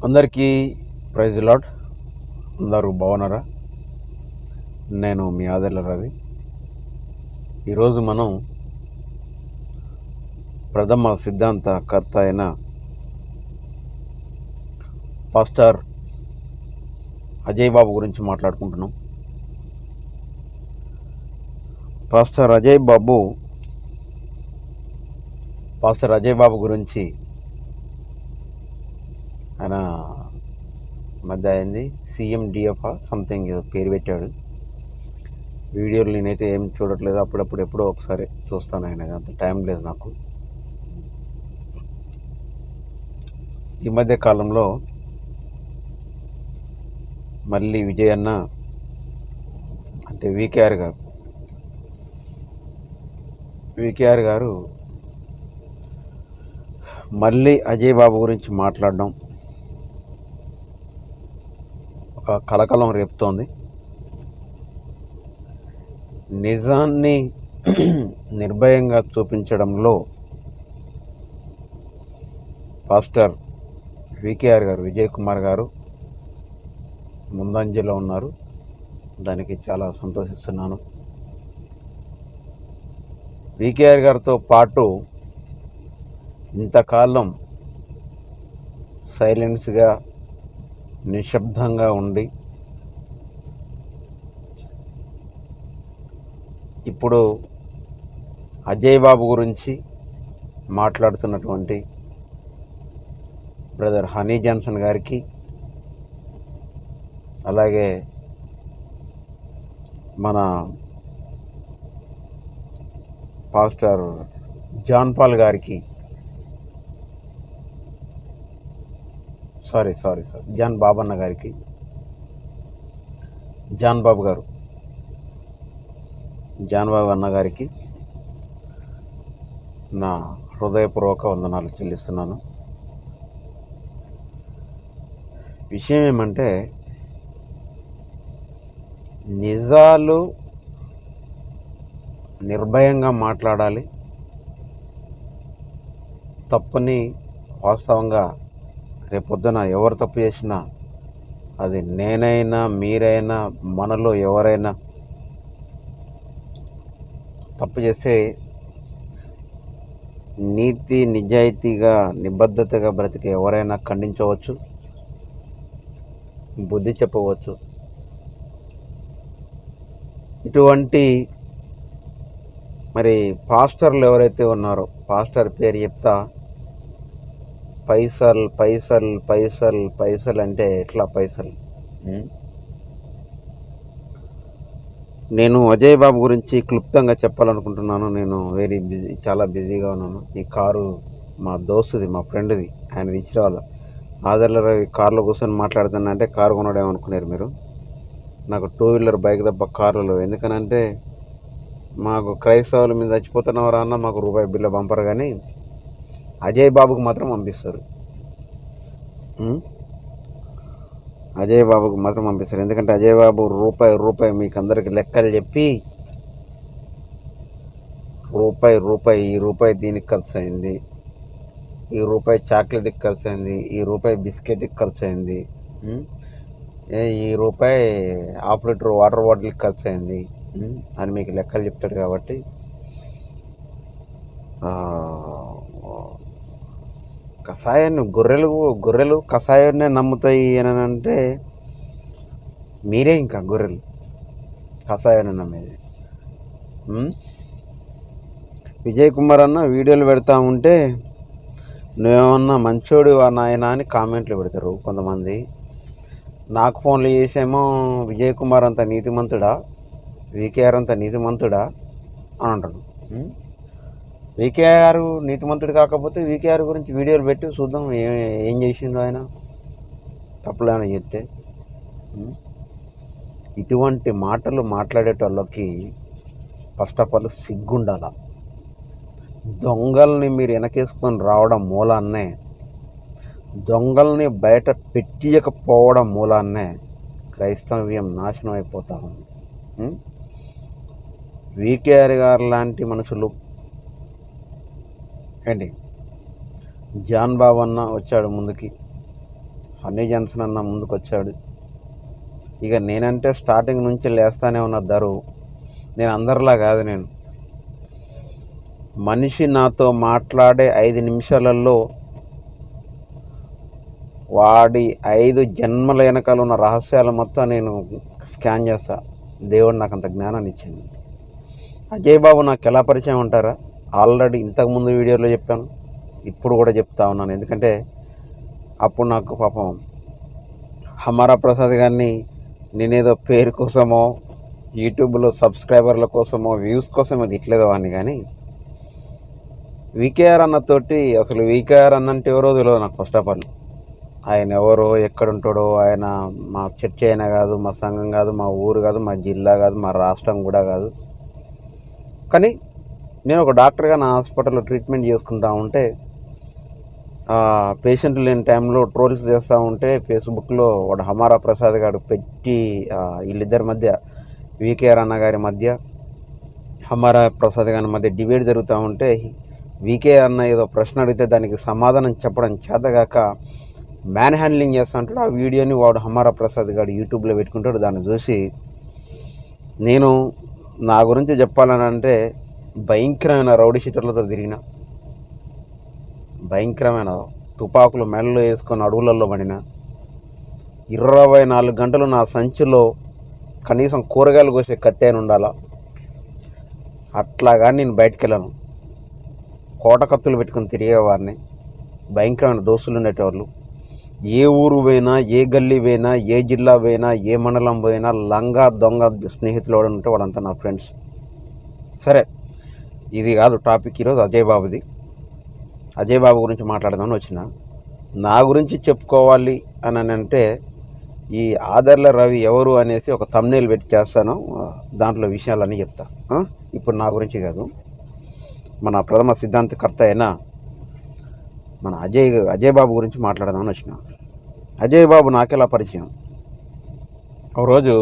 అందరికీ praise lord. అందరూ బాగున్నారా? నేను మీ ఆదర్ల రవి. ఈరోజు మనం ప్రథమ సిద్ధాంతకర్త అయిన పాస్టర్ అజయ్ బాబు గురించి మాట్లాడుకుంటున్నాం. పాస్టర్ అజయ్ బాబు గురించి ఆయన మధ్య అయింది CMDF సంథింగ్ పేరు పెట్టాడు. వీడియోలు నేనైతే ఏం చూడట్లేదు, అప్పుడప్పుడు ఎప్పుడో ఒకసారి చూస్తాను. ఆయన అంత టైం లేదు నాకు. ఈ మధ్య కాలంలో మళ్ళీ విజయ్ అన్న అంటే వికేఆర్ గారు మళ్ళీ అజయ్ బాబు గురించి మాట్లాడడం ఒక కలకలం రేపుతోంది. నిజాన్ని నిర్భయంగా చూపించడంలో పాస్టర్ వికేఆర్ గారు, విజయ్ కుమార్ గారు ముందంజలో ఉన్నారు. దానికి చాలా సంతోషిస్తున్నాను. వికేఆర్ గారితో పాటు ఇంతకాలం సైలెన్స్గా నిశ్శబ్దంగా ఉండి ఇప్పుడు అజయ్ బాబు గురించి మాట్లాడుతున్నటువంటి బ్రదర్ హనీ జాన్సన్ గారికి, అలాగే మన పాస్టర్ జాన్ పాల్ గారికి, సారీ జాన్ బాబన్న గారికి, జాన్ బాబు అన్న గారికి నా హృదయపూర్వక వందనాలు చెల్లిస్తున్నాను. విషయం ఏమంటే, నిజాలు నిర్భయంగా మాట్లాడాలి. తప్పుని వాస్తవంగా రేపొద్దున ఎవరు తప్పు చేసినా, అది నేనైనా మీరైనా మనలో ఎవరైనా తప్పు చేస్తే నీతి నిజాయితీగా నిబద్ధతగా బ్రతికే ఎవరైనా ఖండించవచ్చు, బుద్ధి చెప్పవచ్చు. ఇటువంటి మరి పాస్టర్లు ఎవరైతే ఉన్నారో, పాస్టర్ పేరు చెప్తా పైసల్ అంటే ఎట్లా పైసలు? నేను అజయ్ బాబు గురించి క్లుప్తంగా చెప్పాలనుకుంటున్నాను. నేను చాలా బిజీగా ఉన్నాను. ఈ కారు మా దోస్తుది, మా ఫ్రెండ్ది, ఆయన ఇచ్చిరావాలి. ఆదర్ల రవి కారులో కూర్చొని మాట్లాడుతున్నా అంటే కారు కొనడేమనుకున్నారు మీరు. నాకు 2 వీలర్ బైక్ తప్ప కార్లు. ఎందుకనంటే మాకు క్రైస్తవుల మీద చచ్చిపోతున్నవారా అన్న మాకు రూపాయి బిల్లు పంపరు, కానీ అజయ్ బాబుకు మాత్రం పంపిస్తారు. అజయ్ బాబుకు మాత్రం పంపిస్తారు. ఎందుకంటే అజయ్ బాబు రూపాయి మీకు అందరికి లెక్కలు చెప్పి ఈ రూపాయి దీనికి ఖర్చు అయింది, ఈ రూపాయి చాక్లెట్కి ఖర్చు అయింది, ఈ రూపాయి బిస్కెట్కి ఖర్చు అయింది, ఈ రూపాయి ½ లీటర్ వాటర్ బాటిల్కి ఖర్చు అయింది అని మీకు లెక్కలు చెప్తాడు. కాబట్టి కషాయాన్ని గొర్రెలు కషాయాన్నే నమ్ముతాయి అని అంటే మీరే ఇంకా గొర్రెలు కషాయాన్ని నమ్మేది. విజయ్ కుమార్ అన్న వీడియోలు పెడతా ఉంటే నువ్వేమన్నా మంచోడు నాయన అని కామెంట్లు పెడతారు కొంతమంది. నాకు ఫోన్లు చేసేమో విజయ్ కుమార్ అంత నీతిమంతుడా, వికేఆర్ అంత నీతిమంతుడా అని అంటాడు. వికేఆర్ నీతిమంతుడు కాకపోతే వికేఆర్ గురించి వీడియోలు పెట్టి చూద్దాం ఏం చేసిండు ఆయన, తప్పులేమైనా చేస్తే. ఇటువంటి మాటలు మాట్లాడేటోళ్ళకి ఫస్ట్ ఆఫ్ ఆల్ సిగ్గుండాల. దొంగల్ని మీరు వెనకేసుకొని రావడం మూలాన్నే, దొంగల్ని బయట పెట్టియకపోవడం మూలాన్నే క్రైస్తవ్యం నాశనం అయిపోతా ఉంది. వికేఆర్ గారు లాంటి మనుషులు ఏంటి, జాన్ బాబు అన్న వచ్చాడు ముందుకి, హనీ జాన్సన్ అన్న ముందుకు వచ్చాడు. ఇక నేనంటే స్టార్టింగ్ నుంచి లేస్తానే ఉన్న దరువు. నేను అందరిలా కాదు. నేను మనిషి నాతో మాట్లాడే 5 నిమిషాలలో వాడి 5 జన్మల వెనకాల ఉన్న రహస్యాలు మొత్తం నేను స్కాన్ చేస్తా. దేవుడు నాకు అంత జ్ఞానాన్ని ఇచ్చింది. అజయ్ బాబు నాకు ఎలా పరిచయం ఉంటారా? ఆల్రెడీ ఇంతకుముందు వీడియోలో చెప్పాను, ఇప్పుడు కూడా చెప్తా ఉన్నాను. ఎందుకంటే అప్పుడు నాకు పాపం హమారా ప్రసాద్ గారిని నేనేదో పేరు కోసమో యూట్యూబ్లో సబ్స్క్రైబర్ల కోసమో వ్యూస్ కోసమో తిట్టలేదు వాడిని. కానీ వికేఆర్ అన్నతోటి అసలు వికేఆర్ అన్నంటే ఎవరో తెలియదు నాకు. ఫస్ట్ ఆఫ్ ఆల్ ఆయన ఎవరో, ఎక్కడుంటాడో, ఆయన మా చర్చ అయినా కాదు, మా సంఘం కాదు, మా ఊరు కాదు, మా జిల్లా కాదు, మా రాష్ట్రం కూడా కాదు. కానీ నేను ఒక డాక్టర్గా నా హాస్పిటల్లో ట్రీట్మెంట్ చేసుకుంటా ఉంటే పేషెంట్లు లేని టైంలో ట్రోల్స్ చేస్తూ ఉంటే ఫేస్బుక్లో వాడు హమారా ప్రసాద్ గారు పెట్టి వీళ్ళిద్దరి మధ్య, వికేఆర్ అన్న గారి మధ్య, హమారా ప్రసాద్ గారి మధ్య డిబేట్ జరుగుతూ ఉంటే వికేఆర్ అన్న ఏదో ప్రశ్న అడిగితే దానికి సమాధానం చెప్పడం చేతగాక మ్యాన్ హ్యాండ్లింగ్ చేస్తూ ఉంటాడు. ఆ వీడియోని వాడు హమారా ప్రసాద్ గారు యూట్యూబ్లో పెట్టుకుంటాడు. దాన్ని చూసి నేను నా గురించి చెప్పాలని అంటే భయంకరమైన రౌడీ షీటర్లతో తిరిగిన, భయంకరమైన తుపాకులు మెడలో వేసుకొని అడవులలో పడిన, 24 గంటలు నా సంచిలో కనీసం కూరగాయలు కోసే కత్తి అయిన ఉండాలా. అట్లాగా నేను బయటికి వెళ్ళను. కోట కత్తులు పెట్టుకుని తిరిగేవారిని. భయంకరమైన దోస్తులు ఉండేటవాళ్ళు. ఏ ఊరు పోయినా, ఏ గల్లీ పోయినా, ఏ జిల్లా పోయినా, ఏ మండలం పోయినా లంగా దొంగ స్నేహితులు ఎవడని ఉంటే వాళ్ళంతా నా ఫ్రెండ్స్. సరే, ఇది కాదు టాపిక్ ఈరోజు. అజయ్ బాబుది. అజయ్ బాబు గురించి మాట్లాడదామని వచ్చిన. నా గురించి చెప్పుకోవాలి అని అంటే ఈ ఆదర్ల రవి ఎవరు అనేసి ఒక థంబ్నెయిల్ పెట్టి చేస్తాను. దాంట్లో విషయాలన్నీ చెప్తా. ఇప్పుడు నా గురించి కాదు, మన ప్రథమ సిద్ధాంతకర్త అయిన మన అజయ్ బాబు గురించి మాట్లాడదామని వచ్చిన. అజయ్ బాబు నాకెలా పరిచయం? ఒకరోజు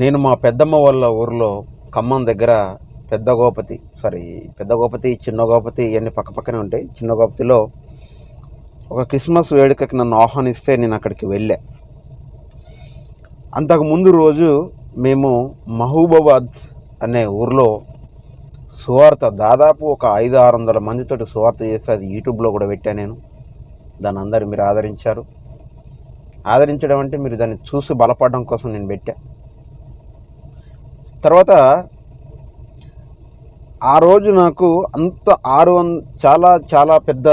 నేను మా పెద్దమ్మ వాళ్ళ ఊరిలో ఖమ్మం దగ్గర పెద్ద గోపతి, చిన్న గోపతి ఇవన్నీ పక్కపక్కనే ఉంటాయి. చిన్న గోపతిలో ఒక క్రిస్మస్ వేడుకకి నన్ను ఆహ్వానిస్తే నేను అక్కడికి వెళ్ళా. అంతకుముందు రోజు మేము మహబూబాబాద్ అనే ఊరిలో సువార్త దాదాపు ఒక 500-600 మందితోటి సువార్త చేస్తే అది యూట్యూబ్లో కూడా పెట్టా నేను. దాన్ని అందరూ మీరు ఆదరించారు. ఆదరించడం అంటే మీరు దాన్ని చూసి బలపడడం కోసం నేను పెట్టా. తర్వాత ఆ రోజు నాకు అంత చాలా చాలా పెద్ద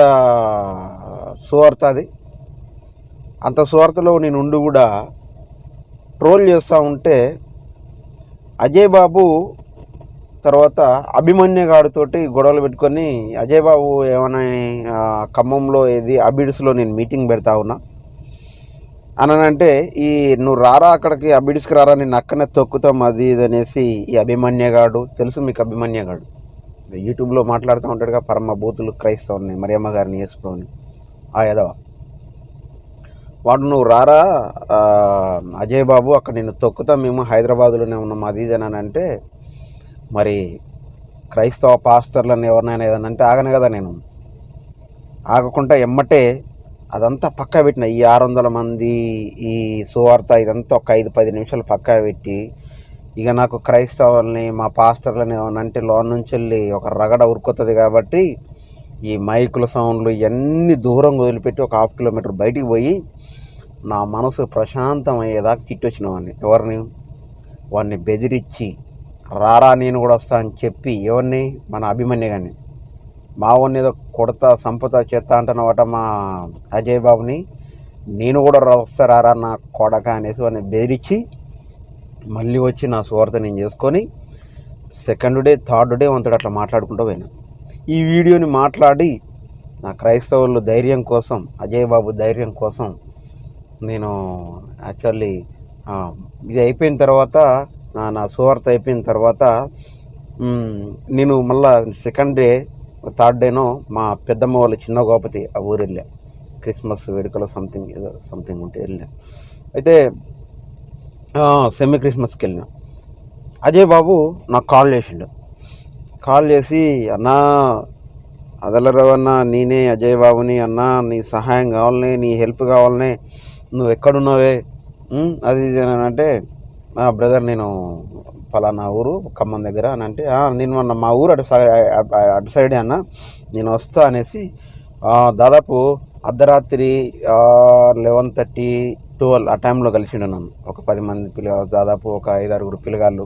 సువార్త అది. అంత సువార్తలో నేను ఉండి కూడా ట్రోల్ చేస్తూ ఉంటే అజయ్ బాబు తర్వాత అభిమన్య గారితోటి గొడవలు పెట్టుకొని అజయ్ బాబు ఏమన్నా ఖమ్మంలో అబిడ్స్లో నేను మీటింగ్ పెడతా ఉన్నా అనంటే నువ్వు రారా అక్కడికి, అబిడ్స్కి రారా, నేను అక్కడనే తొక్కుతాం అది ఇది అనేసి ఈ అభిమన్య గాడు, తెలుసు మీకు అభిమన్య గాడు, యూట్యూబ్లో మాట్లాడుతూ ఉంటాడుగా, పరమ బూతులు క్రైస్తవుని మరియమ్మ గారిని వేసుకొని ఆ యదవ వాడు, నువ్వు రారా అజయ్ బాబు అక్కడ నిన్ను తొక్కుతాం, మేము హైదరాబాద్లోనే ఉన్నాం అది ఇది అని అంటే, మరి క్రైస్తవ పాస్టర్లను ఎవరినైనా ఏదన్నా అంటే ఆగను కదా. నేను ఆగకుండా ఎమ్మటే అదంతా పక్కా పెట్టిన. ఈ 600 మంది ఈ సువార్త ఇదంతా ఒక 5-10 నిమిషాలు పక్కా పెట్టి, ఇక నాకు క్రైస్తవుల్ని మా పాస్టర్లని ఏమన్నా అంటే లోన్ నుంచి వెళ్ళి ఒక రగడ ఉరుకుతుంది కాబట్టి ఈ మైకుల సౌండ్లు ఇవన్నీ దూరం వదిలిపెట్టి ఒక 1/2 కిలోమీటర్ బయటికి పోయి నా మనసు ప్రశాంతం అయ్యేదాకా తిట్టొచ్చిన వాడిని. వాడిని బెదిరించి రారా నేను కూడా వస్తా అని చెప్పి, ఎవరిని, మన అభిమన్య గారిని, మా వాడిని ఏదో కొడతా సంపద చేస్తా అంటున్నవాట మా అజయ్ బాబుని, నేను కూడా వస్తా రారా నా కొడక అనేసి వాడిని బెదిరించి మళ్ళీ వచ్చి నా సువార్త నేను చేసుకొని సెకండ్ డే థర్డ్ డే వంతుడు అట్లా మాట్లాడుకుంటూ పోయినా. ఈ వీడియోని మాట్లాడి నా క్రైస్తవులు ధైర్యం కోసం, అజయ్ బాబు ధైర్యం కోసం నేను యాక్చువల్లీ ఇది అయిపోయిన తర్వాత, నా సువార్త అయిపోయిన తర్వాత నేను మళ్ళా సెకండ్ డే థర్డ్ డేనో మా పెద్దమ్మ వాళ్ళు చిన్న గోపతి ఆ ఊరు వెళ్ళా. క్రిస్మస్ వేడుకలో సంథింగ్ ఉంటే వెళ్ళా. అయితే సెమీ క్రిస్మస్కి వెళ్ళిన. అజయ్ బాబు నాకు కాల్ చేసిండు. కాల్ చేసి, అన్నా ఆదర్లరావు అన్న, నేనే అజయ్ బాబుని అన్న, నీ సహాయం కావాలనే, నీ హెల్ప్ కావాలనే, నువ్వు ఎక్కడున్నావే అది ఇది అని అంటే, బ్రదర్ నేను ఫలానా ఊరు ఖమ్మం దగ్గర అని అంటే, నేను మొన్న మా ఊరు అటు సైడే అన్న, నేను వస్తా అనేసి దాదాపు అర్ధరాత్రి 11:30, 12 ఆ టైంలో కలిసిండు నన్ను. ఒక 10 మంది దాదాపు ఒక 5-6 పిల్లగాళ్ళు.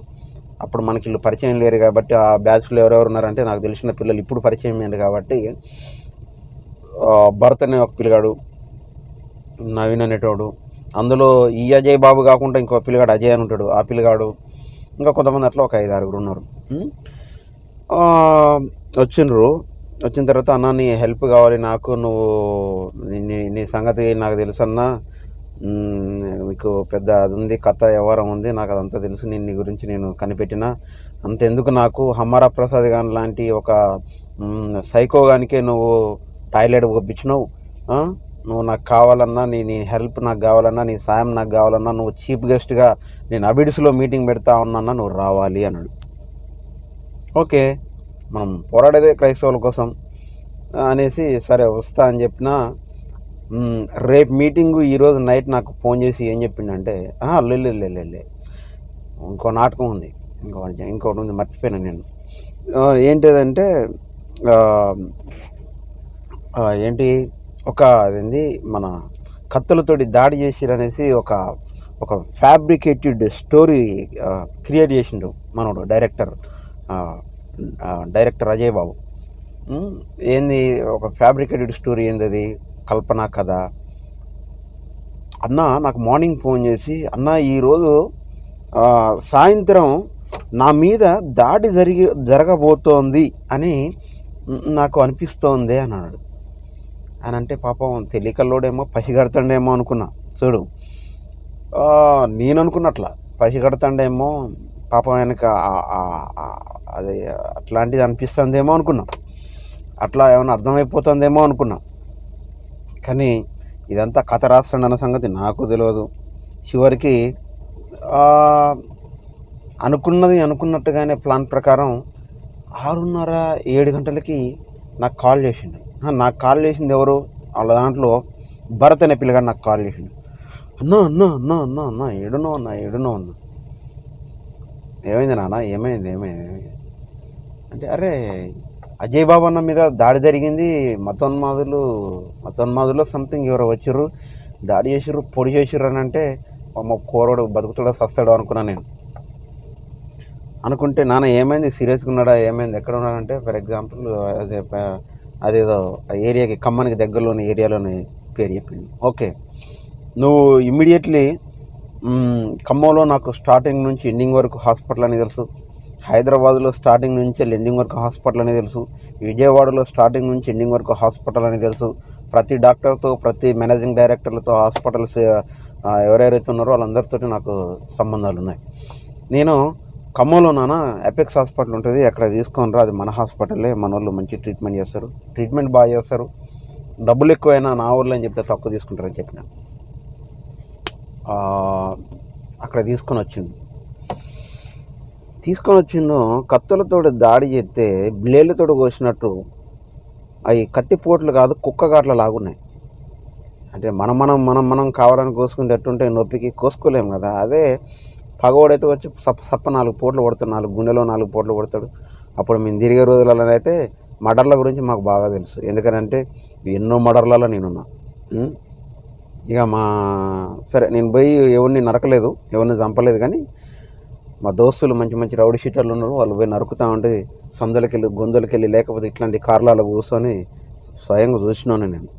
అప్పుడు మనకి వీళ్ళు పరిచయం లేరు కాబట్టి, ఆ బ్యాచ్లో ఎవరెవరు ఉన్నారంటే నాకు తెలిసిన పిల్లలు ఇప్పుడు పరిచయం అయింది కాబట్టి, భరత్ అనే ఒక పిల్లగాడు, నవీన్ అనేటోడు, అందులో ఈ అజయ్ బాబు కాకుండా ఇంకో పిల్లగాడు అజయ్ అని ఉంటాడు, ఆ పిల్లగాడు, ఇంకా కొంతమంది అట్లా ఒక 5-6 ఉన్నారు. వచ్చిండ్రు. వచ్చిన తర్వాత అన్న నీ హెల్ప్ కావాలి నాకు, నువ్వు నీ సంగతి నాకు తెలుసు అన్న, మీకు పెద్ద అది ఉంది, కథ వ్యవహారం ఉంది, నాకు అదంతా తెలుసు, నేను నీ గురించి నేను కనిపెట్టిన, అంతెందుకు నాకు హమారా ప్రసాద్ గాని లాంటి ఒక సైకోగానికే నువ్వు టాయిలెట్ పంపించినావు, నువ్వు నాకు కావాలన్నా, నీ హెల్ప్ నాకు కావాలన్నా, నీ సాయం నాకు కావాలన్నా, నువ్వు చీఫ్ గెస్ట్గా నేను అబిడ్స్లో మీటింగ్ పెడతా ఉన్నా, నువ్వు రావాలి అన్నాడు. ఓకే, మనం పోరాడేదే క్రైస్తవుల కోసం అనేసి సరే వస్తా అని చెప్పిన. రేపు మీటింగు ఈరోజు నైట్ నాకు ఫోన్ చేసి ఏం చెప్పిండంటే, లే ఇంకో నాటకం ఉంది, ఇంకోటి ఉంది, మర్చిపోయాను నేను. ఏంటిదంటే ఏంటి అదేంది మన కత్తులతోటి దాడి చేసిరనేసి ఒక ఫ్యాబ్రికేటెడ్ స్టోరీ క్రియేట్ చేసిండు మనోడు డైరెక్టర్ అజయ్ బాబు. ఏంది ఒక ఫ్యాబ్రికేటెడ్ స్టోరీ, ఏంది అది కల్పన కథ. అన్న నాకు మార్నింగ్ ఫోన్ చేసి, అన్న ఈరోజు సాయంత్రం నా మీద దాడి జరగబోతోంది అని నాకు అనిపిస్తోంది అన్నాడు. అని అంటే పాపం తెలియకల్లోడేమో పసిగడతాడేమో అనుకున్నా. చూడు, నేను అనుకున్నట్ల పసిగడతాడేమో పాపం ఆయనకి అది అట్లాంటిది అనిపిస్తుందేమో అనుకున్నా, అట్లా ఏమైనా అర్థమైపోతుందేమో అనుకున్నా. కానీ ఇదంతా కథ రాస్తాడు అన్న సంగతి నాకు తెలియదు. చివరికి అనుకున్నట్టుగానే ప్లాన్ ప్రకారం 6:30-7 గంటలకి నాకు కాల్ చేసిండు. నాకు కాల్ చేసింది ఎవరు, వాళ్ళ దాంట్లో భరత్ అనే పిల్లగాడు నాకు కాల్ చేసిండు. అన్నా ఏడునో అన్నా. ఏమైంది నాన్న, ఏమైంది అంటే, అరే అజయ్ బాబు అన్న మీద దాడి జరిగింది, మతోన్మాదులు సంథింగ్ ఎవరో వచ్చారు, దాడి చేసిర్రు, పొడి చేసిర్రు అని అంటే, మా కోరడు బతుకుతాడో సస్తాడో అనుకున్నా నేను. అనుకుంటే నాన్న ఏమైంది, సీరియస్గా ఉన్నాడా, ఏమైంది, ఎక్కడ ఉన్నాడంటే, ఫర్ ఎగ్జాంపుల్ అదేదో ఏరియాకి ఖమ్మానికి దగ్గరలోని ఏరియాలోని పేరు చెప్పింది. ఓకే, నువ్వు ఇమ్మీడియట్లీ ఖమ్మంలో నాకు స్టార్టింగ్ నుంచి ఎండింగ్ వరకు హాస్పిటల్ అని తెలుసు, హైదరాబాద్లో స్టార్టింగ్ నుంచి ఎండింగ్ వరకు హాస్పిటల్ అని తెలుసు, విజయవాడలో స్టార్టింగ్ నుంచి ఎండింగ్ వరకు హాస్పిటల్ అని తెలుసు, ప్రతి డాక్టర్తో, ప్రతి మేనేజింగ్ డైరెక్టర్లతో, హాస్పిటల్స్ ఎవరెవరైతే ఉన్నారో వాళ్ళందరితో నాకు సంబంధాలు ఉన్నాయి. నేను ఖమ్మంలో నాన్న ఎపెక్స్ హాస్పిటల్ ఉంటుంది, అక్కడ తీసుకొని రా, అది మన హాస్పిటలే, మన వాళ్ళు మంచి ట్రీట్మెంట్ చేస్తారు, ట్రీట్మెంట్ బాగా చేస్తారు, డబ్బులు ఎక్కువైనా నా ఊళ్ళో అని చెప్తే తక్కువ తీసుకుంటారని చెప్పిన. అక్కడ తీసుకొని వచ్చిండు. కత్తులతో దాడి చేస్తే బ్లేడ్లతో కోసినట్టు అవి కత్తిపోట్లు కాదు, కుక్కగాట్ల లాగున్నాయి. అంటే మనం కావాలని కోసుకుంటే ఎట్టుంటే నొప్పికి కోసుకోలేము కదా. అదే పగవాడైతే వచ్చి సప్ప 4 పోట్లు కొడతాడు, 4 గుండెలో 4 పోట్లు కొడతాడు. అప్పుడు మేము తిరిగే రోజులలో అయితే మర్డర్ల గురించి మాకు బాగా తెలుసు, ఎందుకనంటే ఎన్నో మర్డర్లలో నేనున్నా. ఇక సరే నేను పోయి ఎవరిని నరకలేదు, ఎవరిని చంపలేదు, కానీ మా దోస్తులు మంచి రౌడీ షీటర్లు ఉన్నారు, వాళ్ళు పోయి నరుకుతూ ఉంటే సందులకెళ్ళి గొంతులకెళ్ళి, లేకపోతే ఇట్లాంటి కార్లలో కూర్చొని స్వయంగా చూసినాను నేను.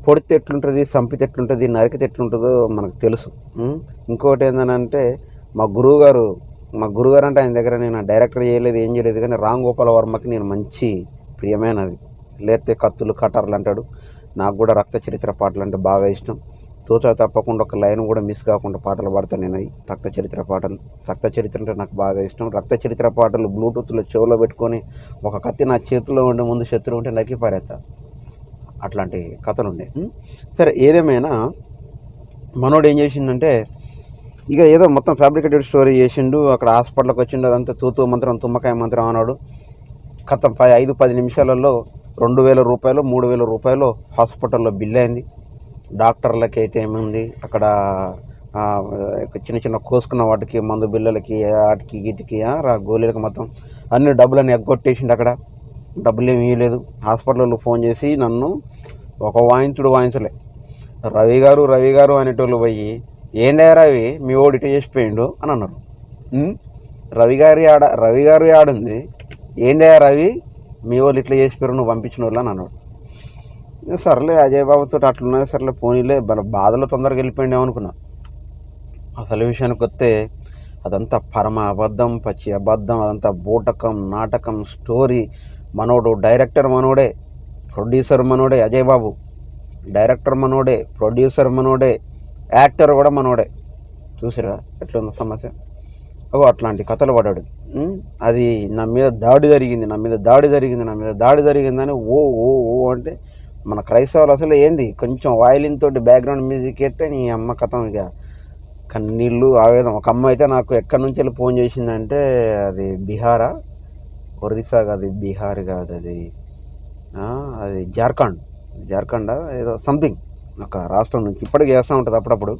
పొడితే ఎట్లుంటుంది, చంపితే ఎట్లుంటుంది, నరికితే ఎట్లుంటుందో మనకు తెలుసు. ఇంకోటి ఏంటంటే మా గురువుగారు అంటే ఆయన దగ్గర నేను డైరెక్టర్ చేయలేదు, ఏం చేయలేదు, కానీ రామ్ గోపాల్ వర్మకి నేను మంచి ప్రియమైనది. లేతే కత్తులు కటర్లు అంటాడు, నాకు కూడా రక్త చరిత్ర పాటలు అంటే బాగా ఇష్టం. తోచా తప్పకుండా ఒక లైన్ కూడా మిస్ కాకుండా పాటలు పాడతాను నేను. రక్త చరిత్ర అంటే నాకు బాగా ఇష్టం. రక్త చరిత్ర పాటలు బ్లూటూత్లో చెవులో పెట్టుకొని ఒక కత్తి నా చేతిలో ఉండే ముందు శత్రువు ఉంటే నరికి పారేస్తా, అట్లాంటి కథలు ఉండే. సరే, ఏదేమైనా మనోడు ఏం చేసిండంటే, ఇక ఏదో మొత్తం ఫ్యాబ్రికేటెడ్ స్టోరీ చేసిండు. అక్కడ హాస్పిటల్కి వచ్చిండు, అదంతా తూతూ మంత్రం తుమ్మకాయ మంత్రం అన్నాడు. కథం 5-10 నిమిషాలలో 2,000 రూపాయలు 3,000 రూపాయలు హాస్పిటల్లో బిల్ అయింది. డాక్టర్లకి అయితే ఏముంది అక్కడ చిన్న చిన్న కోసుకున్న వాటికి మందు బిల్లలకి వాటికి వీటికి గోళీలకి మొత్తం అన్ని డబ్బులని ఎగ్గొట్టేసిండు. అక్కడ డబ్బులు ఏమి ఇవ్వలేదు. హాస్పిటల్లో ఫోన్ చేసి నన్ను ఒక వాయించలే. రవి గారు అనేటోళ్ళు పోయి ఏందా రవి మీ ఓడి ఇటు చేసిపోయిండు అని అన్నారు. రవి గారు ఆడుంది ఏందా రవి మీ వాళ్ళు ఇట్లా చేసిపోయారు నువ్వు పంపించిన వాళ్ళు అని అన్నాడు. సర్లే అజయ్ బాబుతో అట్లున్నది సర్లే పోనీలే బాధలో తొందరగా వెళ్ళిపోయిండే అనుకున్నా. అసలు విషయానికి వస్తే అదంతా పరమ అబద్ధం, పచ్చి అబద్ధం. అదంతా బూటకం, నాటకం, స్టోరీ. మనోడు డైరెక్టర్ మనోడే, ప్రొడ్యూసర్ మనోడే. అజయ్ బాబు డైరెక్టర్ మనోడే, ప్రొడ్యూసర్ మనోడే, యాక్టర్ కూడా మనోడే. చూసిరా ఎట్లుందో సమస్య. అట్లాంటి కథలు పడ్డాడు. అది నా మీద దాడి జరిగిందని ఓ ఓ ఓ అంటే మన క్రైస్తవులు అసలు ఏంది కొంచెం వాయిలిన్ తోటి బ్యాక్గ్రౌండ్ మ్యూజిక్ ఎత్తే నీ అమ్మ కథం ఇక కన్నీళ్ళు ఆవేదం. ఒక అమ్మ అయితే నాకు ఎక్కడి నుంచి వెళ్ళి ఫోన్ చేసిందంటే అది బీహారా ఒరిస్సా కాదు, బీహార్ కాదు, అది జార్ఖండ్ ఏదో సంథింగ్ ఒక రాష్ట్రం నుంచి ఇప్పటికి చేస్తూ ఉంటుంది అప్పుడప్పుడు.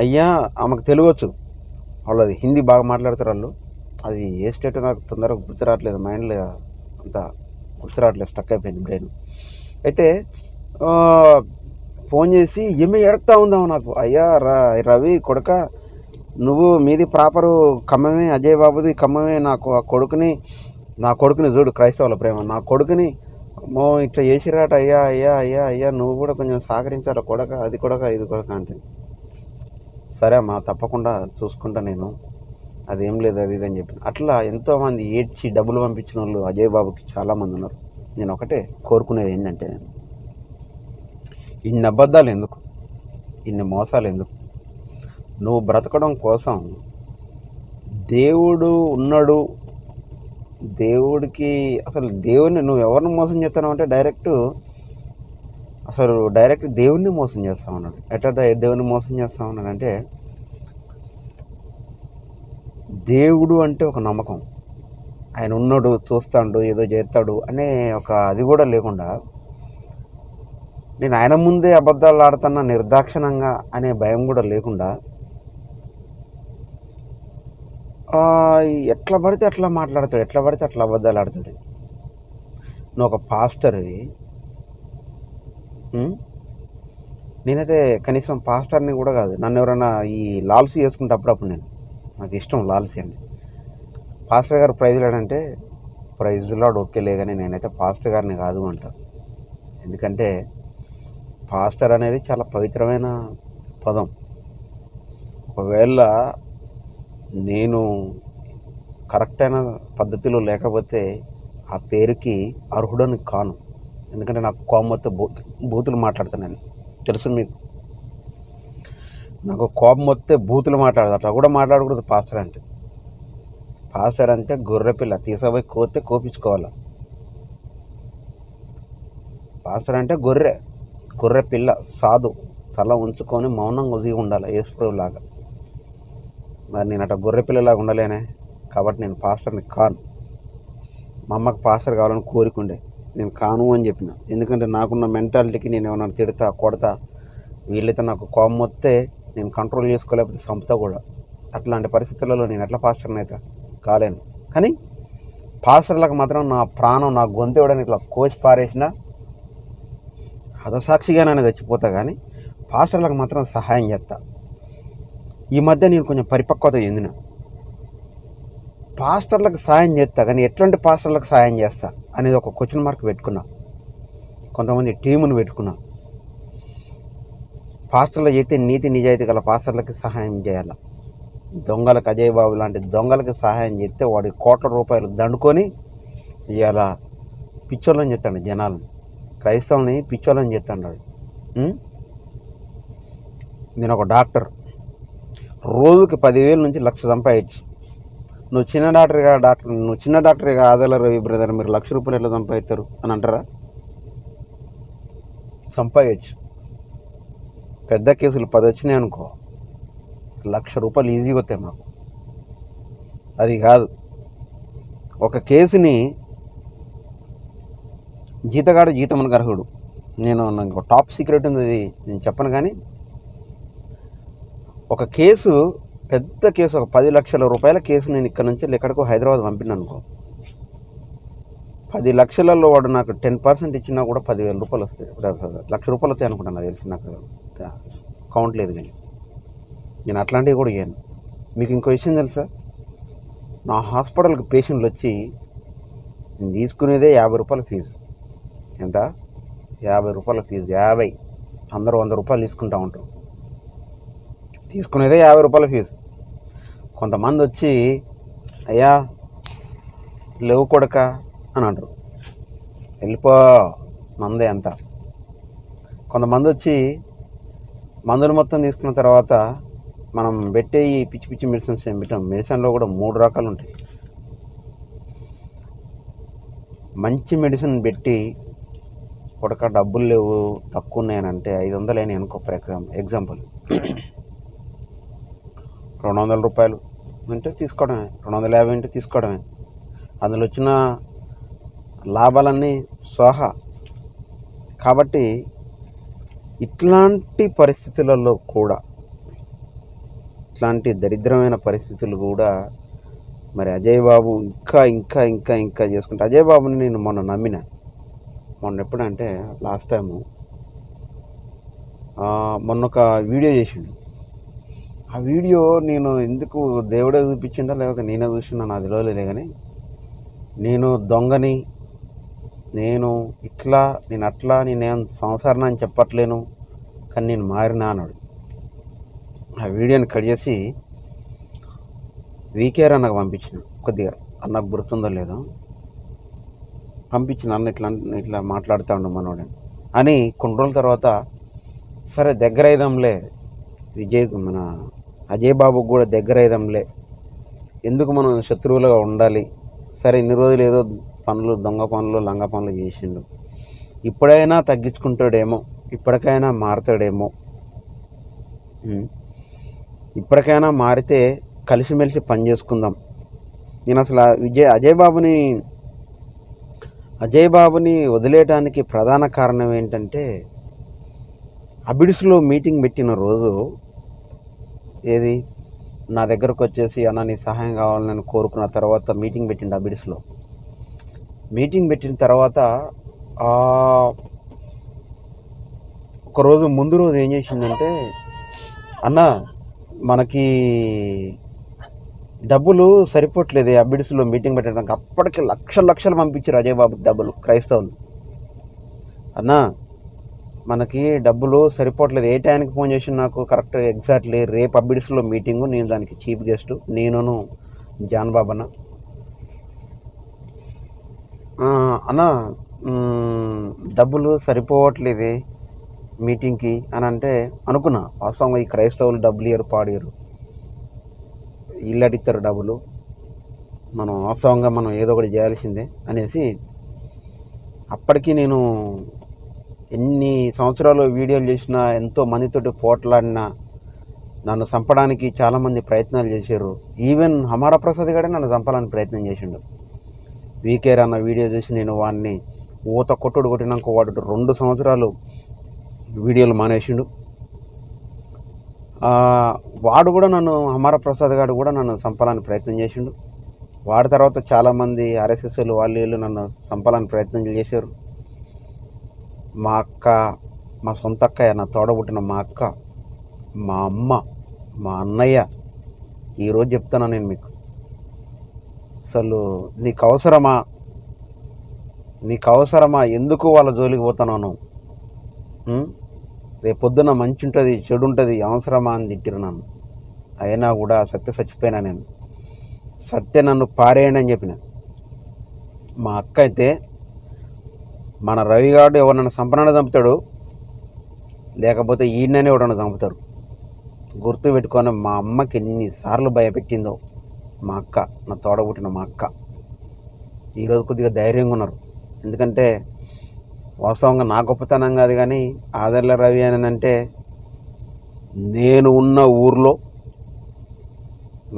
అయ్యా ఆమెకు తెలుగొచ్చు, వాళ్ళది హిందీ బాగా మాట్లాడతారు వాళ్ళు. అది ఏ స్టేట్ నాకు తొందరగా గుర్తు రావట్లేదు, మైండ్లో అంతా గుర్తు రావట్లేదు, స్టక్ అయిపోయింది బ్రెయిన్. అయితే ఫోన్ చేసి ఏమి ఎడతా ఉందాము నాకు. అయ్యా రవి కొడుక నువ్వు మీది ప్రాపరు ఖమ్మమే, అజయ్ బాబుది ఖమ్మమే. నా కొడుకుని చూడు క్రైస్తవుల ప్రేమ. నా కొడుకుని ఇట్లా చేసిరాట అయ్యా నువ్వు కూడా కొంచెం సహకరించాలి కొడక, అది కొడక ఇది కొడక అంటే సరే అమ్మా తప్పకుండా చూసుకుంటా నేను, అదేం లేదు అది ఇది అని చెప్పిన. అట్లా ఎంతోమంది ఏడ్చి డబ్బులు పంపించిన వాళ్ళు అజయ్ బాబుకి చాలామంది ఉన్నారు. నేను ఒకటే కోరుకునేది ఏంటంటే ఇన్ని అబద్ధాలు ఎందుకు, ఇన్ని మోసాలు ఎందుకు? నువ్వు బ్రతకడం కోసం దేవుడు ఉన్నాడు, దేవుడికి అసలు దేవుడిని నువ్వు ఎవరిని మోసం చేస్తావు అంటే డైరెక్ట్ దేవుడిని మోసం చేస్తా ఉన్నాడు. ఎట్లా దేవుడిని మోసం చేస్తా ఉన్నాడు అంటే దేవుడు అంటే ఒక నమ్మకం, ఆయన ఉన్నాడు చూస్తాడు ఏదో చేస్తాడు అనే ఒక అది కూడా లేకుండా నేను ఆయన ముందే అబద్ధాలు ఆడుతున్నా నిర్దాక్షిణంగా అనే భయం కూడా లేకుండా ఎట్లా పడితే అట్లా మాట్లాడతాడు, ఎట్లా పడితే అట్లా అబద్ధాలు ఆడతాడు. నువ్వు ఒక పాస్టర్వి, నేనైతే కనీసం పాస్టర్ని కూడా కాదు, నన్ను ఎవరైనా ఈ లాల్సీ చేసుకుంటే అప్పుడప్పుడు నాకు ఇష్టం లాల్సీ అండి. పాస్టర్ గారు ప్రైజ్ లాడంటే ప్రైజ్ లాడ్ ఓకేలే, కానీ నేనైతే పాస్టర్ గారిని కాదు అంట. ఎందుకంటే పాస్టర్ అనేది చాలా పవిత్రమైన పదం. ఒకవేళ నేను కరెక్ట్ అయిన పద్ధతిలో లేకపోతే ఆ పేరుకి అర్హుడని కాను. ఎందుకంటే నాకు కోపం వస్తే బూతులు మాట్లాడతానని తెలుసు మీకు. నాకు కోపం వస్తే బూతులు మాట్లాడదు, అట్లా కూడా మాట్లాడకూడదు. పాస్టర్ అంటే గొర్రెపిల్ల తీసుకుపోయి కోస్తే కోపించుకోవాలి. పాస్టర్ అంటే గొర్రె పిల్ల, సాధు, తల ఉంచుకొని మౌనంగా ఒదిగి ఉండాలి యేసుప్రభు లాగా. మరి నేను అట్లా గొర్రె పిల్లలాగా ఉండలేనే, కాబట్టి నేను పాస్టర్ని కాను. మా అమ్మకి పాస్టర్ కావాలని కోరికుండే, నేను కాను అని చెప్పిన. ఎందుకంటే నాకున్న మెంటాలిటీకి నేను ఏమన్నా తిడతా కొడతా, వీళ్ళైతే నాకు కోపం వస్తే నేను కంట్రోల్ చేసుకోలేకపోతే చంపుతా కూడా. అట్లాంటి పరిస్థితులలో నేను ఎట్లా పాస్టర్ని అయితే కాలేను. కానీ పాస్టర్లకు మాత్రం నా ప్రాణం, నా గొంతు ఇవ్వడానికి ఇట్లా కోసి పారేసిన హతసాక్షిగానే చచ్చిపోతా, కానీ పాస్టర్లకు మాత్రం సహాయం చేస్తా. ఈ మధ్య నేను కొంచెం పరిపక్వత చెందిన. పాస్టర్లకు సహాయం చేస్తా, కానీ ఎట్లాంటి పాస్టర్లకు సహాయం చేస్తా అనేది ఒక క్వశ్చన్ మార్క్ పెట్టుకున్నా. కొంతమంది టీమును పెట్టుకున్నా. పాస్టర్లు చేస్తే నీతి నిజాయితీ గల పాస్టర్లకి సహాయం చేయాలి. దొంగలకు, అజయ్ బాబు లాంటి దొంగలకి సహాయం చేస్తే వాడి కోట్ల రూపాయలు దండుకొని ఇలా పిచ్చోళ్ళని చెప్తాడు జనాలను, క్రైస్తవుని పిచ్చోళ్ళని చెప్తాడు. నేను ఒక డాక్టర్, రోజుకి 10,000 నుంచి 1,00,000 సంపాదించు. నువ్వు చిన్న డాక్టర్గా ఆదాల రవి బ్రదర్ మీరు 1,00,000 రూపాయలు ఎట్లా సంపాదిస్తారు అని అంటారా? సంపాదించు. పెద్ద కేసులు 10 వచ్చినాయి అనుకో, 1,00,000 రూపాయలు ఈజీగా వస్తాయి మాకు. అది కాదు, ఒక కేసుని జీతగాడు జీతమునకు అర్హుడు. నాకు టాప్ సీక్రెట్ ఉంది, అది నేను చెప్పను. కానీ ఒక కేసు, పెద్ద కేసు, ఒక 10 లక్షల రూపాయల కేసు నేను ఇక్కడ నుంచి ఎక్కడికో హైదరాబాద్ పంపిన అనుకో, 10 లక్షలలో వాడు నాకు 10% ఇచ్చినా కూడా 10,000 రూపాయలు వస్తాయి, 1,00,000 రూపాయలు వస్తాయి అనుకుంటాను. నాకు తెలిసి, నాకు కౌంట్ లేదు, కానీ నేను అట్లాంటివి కూడా ఇయ్యాను. మీకు ఇంకో విషయం తెలుసా, నా హాస్పిటల్కి పేషెంట్లు వచ్చి నేను తీసుకునేదే 50 రూపాయల ఫీజు. ఎంత? 50 రూపాయల ఫీజు. 50, అందరూ 100 రూపాయలు తీసుకుంటూ ఉంటారు. తీసుకునేదే 50 రూపాయల ఫీజు. కొంతమంది వచ్చి, అయ్యా లేవు కొడక అని అంటారు, వెళ్ళిపో మందే అంతా. కొంతమంది వచ్చి మందులు మొత్తం తీసుకున్న తర్వాత మనం పెట్టే ఈ పిచ్చి పిచ్చి మెడిసిన్స్ ఏం పెట్టాం. మెడిసిన్లో కూడా 3 రకాలు ఉంటాయి. మంచి మెడిసిన్ పెట్టి కొడక డబ్బులు లేవు, తక్కువ ఉన్నాయని అంటే 500 అయినాయి అనుకో, ఫర్ ఎగ్జాంపుల్ 200 రూపాయలు అంటే తీసుకోవడమే, 250 అంటే తీసుకోవడమే. అందులో వచ్చిన లాభాలన్నీ సోహా. కాబట్టి ఇట్లాంటి పరిస్థితులలో కూడా, ఇట్లాంటి దరిద్రమైన పరిస్థితులు కూడా మరి అజయ్ బాబు ఇంకా ఇంకా ఇంకా ఇంకా చేసుకుంటే, అజయ్ బాబుని నేను మొన్న నమ్మిన. మొన్న ఎప్పుడంటే లాస్ట్ టైము మొన్న ఒక వీడియో చేసిండు. ఆ వీడియో నేను ఎందుకు దేవుడే చూపించిండా లేకపోతే నేనే చూసినా నాకు తెలియలేదే, కానీ నేను దొంగని, నేను ఇట్లా, నేను అట్లా, నేనేం సంసారం అని చెప్పట్లేను, కానీ నేను మారినా అన్నాడు. ఆ వీడియోని కట్ చేసి వీకేఆర్ అన్నకు పంపించిన. కొద్దిగా అన్నకు గుర్తుందో లేదో పంపించిన, అన్న ఇట్లా ఇట్లా మాట్లాడుతూ ఉండు మనోడని అని. కొన్ని రోజుల తర్వాత సరే దగ్గర అయిదాంలే, మన అజయ్ బాబుకు కూడా దగ్గర అయిదాంలే, ఎందుకు మనం శత్రువులుగా ఉండాలి. సరే ఇన్ని రోజులు ఏదో పనులు, దొంగ పనులు, లంగ పనులు చేసిండు, ఇప్పుడైనా తగ్గించుకుంటాడేమో, ఇప్పటికైనా మారుతాడేమో, ఇప్పటికైనా మారితే కలిసిమెలిసి పని చేసుకుందాం. నేను అసలు అజయ్ బాబుని వదిలేయడానికి ప్రధాన కారణం ఏంటంటే, అబిడ్స్లో మీటింగ్ పెట్టిన రోజు ఏది నా దగ్గరకు వచ్చేసి అన్న నీ సహాయం కావాలని కోరుకున్న తర్వాత మీటింగ్ పెట్టిండు. అబిడ్స్లో మీటింగ్ పెట్టిన తర్వాత ఒకరోజు ముందు రోజు ఏం చేసిందంటే, అన్న మనకి డబ్బులు సరిపోవట్లేదు అబిడ్స్లో మీటింగ్ పెట్టడానికి. అప్పటికి లక్షలు పంపించారు అజయ్ బాబుకి డబ్బులు క్రైస్తవులు. అన్న మనకి డబ్బులు సరిపోవట్లేదు, ఏ టైంకి ఫోన్ చేసి నాకు కరెక్ట్ ఎగ్జాక్ట్లీ రేపు అబిడ్స్లో మీటింగు, నేను దానికి చీఫ్ గెస్ట్, నేను జాన్ బాబు అన్న డబ్బులు సరిపోవట్లేదు మీటింగ్కి అని అంటే అనుకున్నా. వాస్తవంగా ఈ క్రైస్తవులు డబ్బులు ఇయ్యరు, పాడియరు, ఇల్లు అడిస్తారు డబ్బులు, మనం వాస్తవంగా మనం ఏదో ఒకటి చేయాల్సిందే అనేసి. అప్పటికి నేను ఎన్ని సంవత్సరాలు వీడియోలు చేసినా, ఎంతో మందితోటి పోట్లాడినా, నన్ను చంపడానికి చాలామంది ప్రయత్నాలు చేశారు. ఈవెన్ హమారా ప్రసాద్ గారే నన్ను చంపాలని ప్రయత్నం చేసిండు. వీకేఆర్ అన్న వీడియో చూసి నేను వాడిని ఊత కొట్టుడు కొట్టినాక వాడు 2 సంవత్సరాలు వీడియోలు మానేసిండు. వాడు కూడా హమారా ప్రసాద్ గారు కూడా నన్ను చంపాలని ప్రయత్నం చేసిండు. వాడి తర్వాత చాలామంది ఆర్ఎస్ఎస్లు వాళ్ళు వీళ్ళు నన్ను చంపాలని ప్రయత్నం చేశారు. మా అక్క, మా సొంత అక్కయ్య, నా తోడబుట్టిన మా అక్క, మా అమ్మ, మా అన్నయ్య. ఈరోజు చెప్తాను నేను మీకు, అసలు నీకు అవసరమా, ఎందుకు వాళ్ళ జోలికి పోతున్నాను? రేపు పొద్దున్న మంచి ఉంటుంది, చెడు ఉంటుంది, అవసరమా అని తిట్టిరు నన్ను. అయినా కూడా చచ్చిపోయినా నేను. సత్య నన్ను పారేయండి అని చెప్పిన. మా అక్క అయితే, మన రవిగాడు ఎవరన్నా చంపనన్నా చంపుతాడు, లేకపోతే ఈయననే ఎవరన్నా చంపుతారు. గుర్తు పెట్టుకొని మా అమ్మకి ఎన్నిసార్లు భయపెట్టిందో మా అక్క, నా తోడబుట్టిన మా అక్క. ఈరోజు కొద్దిగా ధైర్యంగా ఉన్నారు. ఎందుకంటే వాస్తవంగా నా గొప్పతనం కాదు, కానీ ఆదర్ల రవి అని అంటే నేను ఉన్న ఊర్లో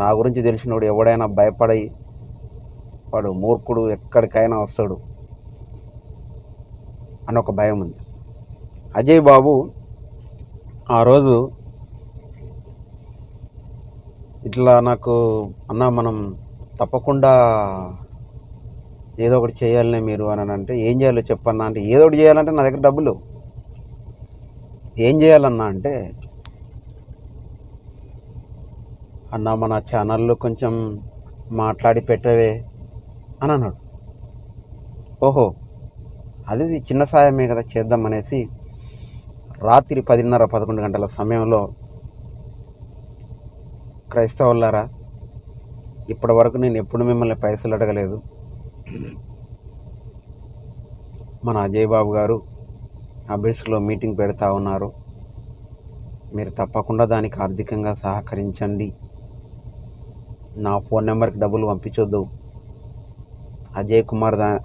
నా గురించి తెలిసినోడు ఎవడైనా భయపడి వాడు మూర్ఖుడు, ఎక్కడికైనా వస్తాడు అని ఒక భయం ఉంది. అజయ్ బాబు ఆ రోజు ఇట్లా నాకు అన్న మనం తప్పకుండా ఏదో ఒకటి చేయాలనే మీరు అని అంటే, ఏం చేయాలో చెప్పన్నా అంటే, ఏదో ఒకటి చేయాలంటే నా దగ్గర డబ్బులు, ఏం చేయాలన్నా అంటే, అన్న మన ఛానల్లో కొంచెం మాట్లాడి పెట్టవే అని అన్నాడు. ఓహో, అది చిన్న సాయమే కదా, చేద్దామనేసి రాత్రి 10:30-11 గంటల సమయంలో, క్రైస్తవులారా, ఇప్పటి వరకు నేను ఎప్పుడు మిమ్మల్ని పైసలు అడగలేదు. మన అజయ్ బాబు గారు అబిడ్స్లో మీటింగ్ పెడతా ఉన్నారు, మీరు తప్పకుండా దానికి ఆర్థికంగా సహకరించండి. నా ఫోన్ నెంబర్కి డబ్బులు పంపించొద్దు,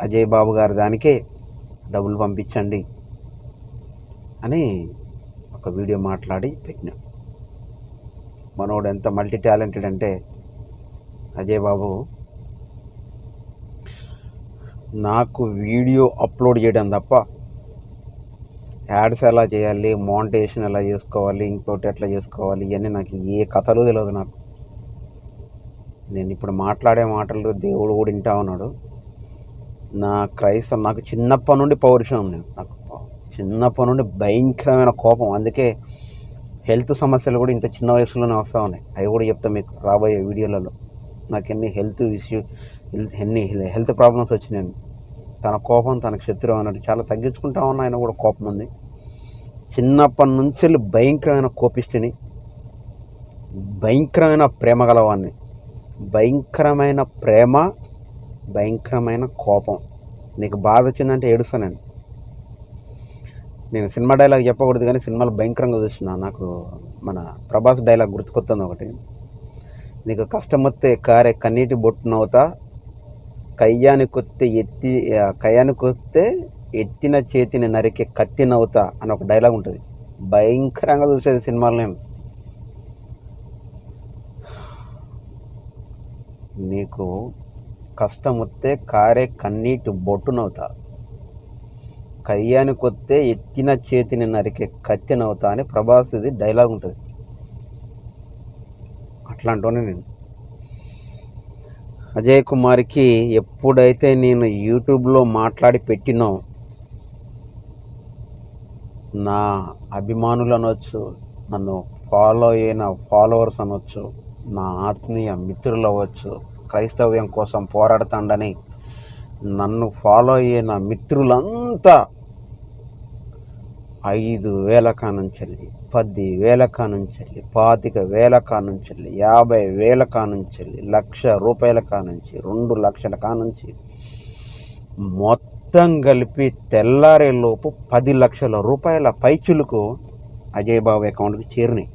అజయ్ బాబు గారు దానికే డబ్బులు పంపించండి అని ఒక వీడియో మాట్లాడి పెట్టినా. మనోడు ఎంత మల్టీ టాలెంటెడ్ అంటే అజయ్ బాబు, నాకు వీడియో అప్లోడ్ చేయడం తప్ప యాడ్స్ ఎలా చేయాలి, మోనిటైజేషన్ ఎలా చేసుకోవాలి, ఇంకోటి ఎట్లా చేసుకోవాలి, ఇవన్నీ నాకు ఏ కథలు తెలియదు. నేను ఇప్పుడు మాట్లాడే మాటలు దేవుడు కూడా వింటా ఉన్నాడు. నాకు చిన్నప్పటి నుండి పౌరుషం ఉంది, నాకు చిన్నప్పటి నుండి భయంకరమైన కోపం. అందుకే హెల్త్ సమస్యలు కూడా ఇంత చిన్న వయసులోనే వస్తూ ఉన్నాయి. అవి కూడా చెప్తా మీకు రాబోయే వీడియోలలో. నాకు ఎన్ని హెల్త్ ప్రాబ్లమ్స్ వచ్చినాయి. తన కోపం తనకు శత్రువు అన్నట్టు చాలా తగ్గించుకుంటా ఉన్నా, ఆయన కూడా కోపం ఉంది. చిన్నప్పటి నుంచి భయంకరమైన కోపిష్టిని, భయంకరమైన ప్రేమ గలవాన్ని, భయంకరమైన ప్రేమ, భయంకరమైన కోపం. నీకు బాధ వచ్చిందంటే ఏడుస్తానండి. నేను సినిమా డైలాగ్ చెప్పకూడదు కానీ సినిమాలు భయంకరంగా చూస్తున్నా. నాకు మన ప్రభాస్ డైలాగ్ గుర్తుకొస్తుంది ఒకటి, నీకు కష్టం వస్తే కారే కన్నీటి బొట్టునవుతా, కయ్యానికొస్తే ఎత్తిన చేతిని నరికే కత్తినవుతా అని ఒక డైలాగ్ ఉంటుంది. భయంకరంగా చూసేది సినిమాలు నేను. నీకు కష్టం వస్తే కారే కన్నీటి బొట్టునవుతా, కయ్యానికొస్తే ఎత్తిన చేతిని నరికే కత్తినవుతా అని ప్రభాస్ది డైలాగ్ ఉంటుంది. అట్లాంటోనే నేను. అజయ్ కుమార్కి ఎప్పుడైతే నేను యూట్యూబ్లో మాట్లాడి పెట్టినో, నా అభిమానులు అనవచ్చు, నన్ను ఫాలో అయిన ఫాలోవర్స్ అనవచ్చు, నా ఆత్మీయ మిత్రులు అవ్వచ్చు, క్రైస్తవ్యం కోసం పోరాడుతాండని నన్ను ఫాలో అయిన మిత్రులంతా 5,000 కానుంచెల్లి, 10,000 కానుంచెల్లి, 25,000 కానుంచెల్లి, 50,000 కానుంచెల్లి, ₹1,00,000 కానుంచి, 2 లక్షల కానుంచి మొత్తం కలిపి తెల్లారేలోపు 10 లక్షల రూపాయల పైచులకు అజయ్ బాబు అకౌంట్కి చేరినాయి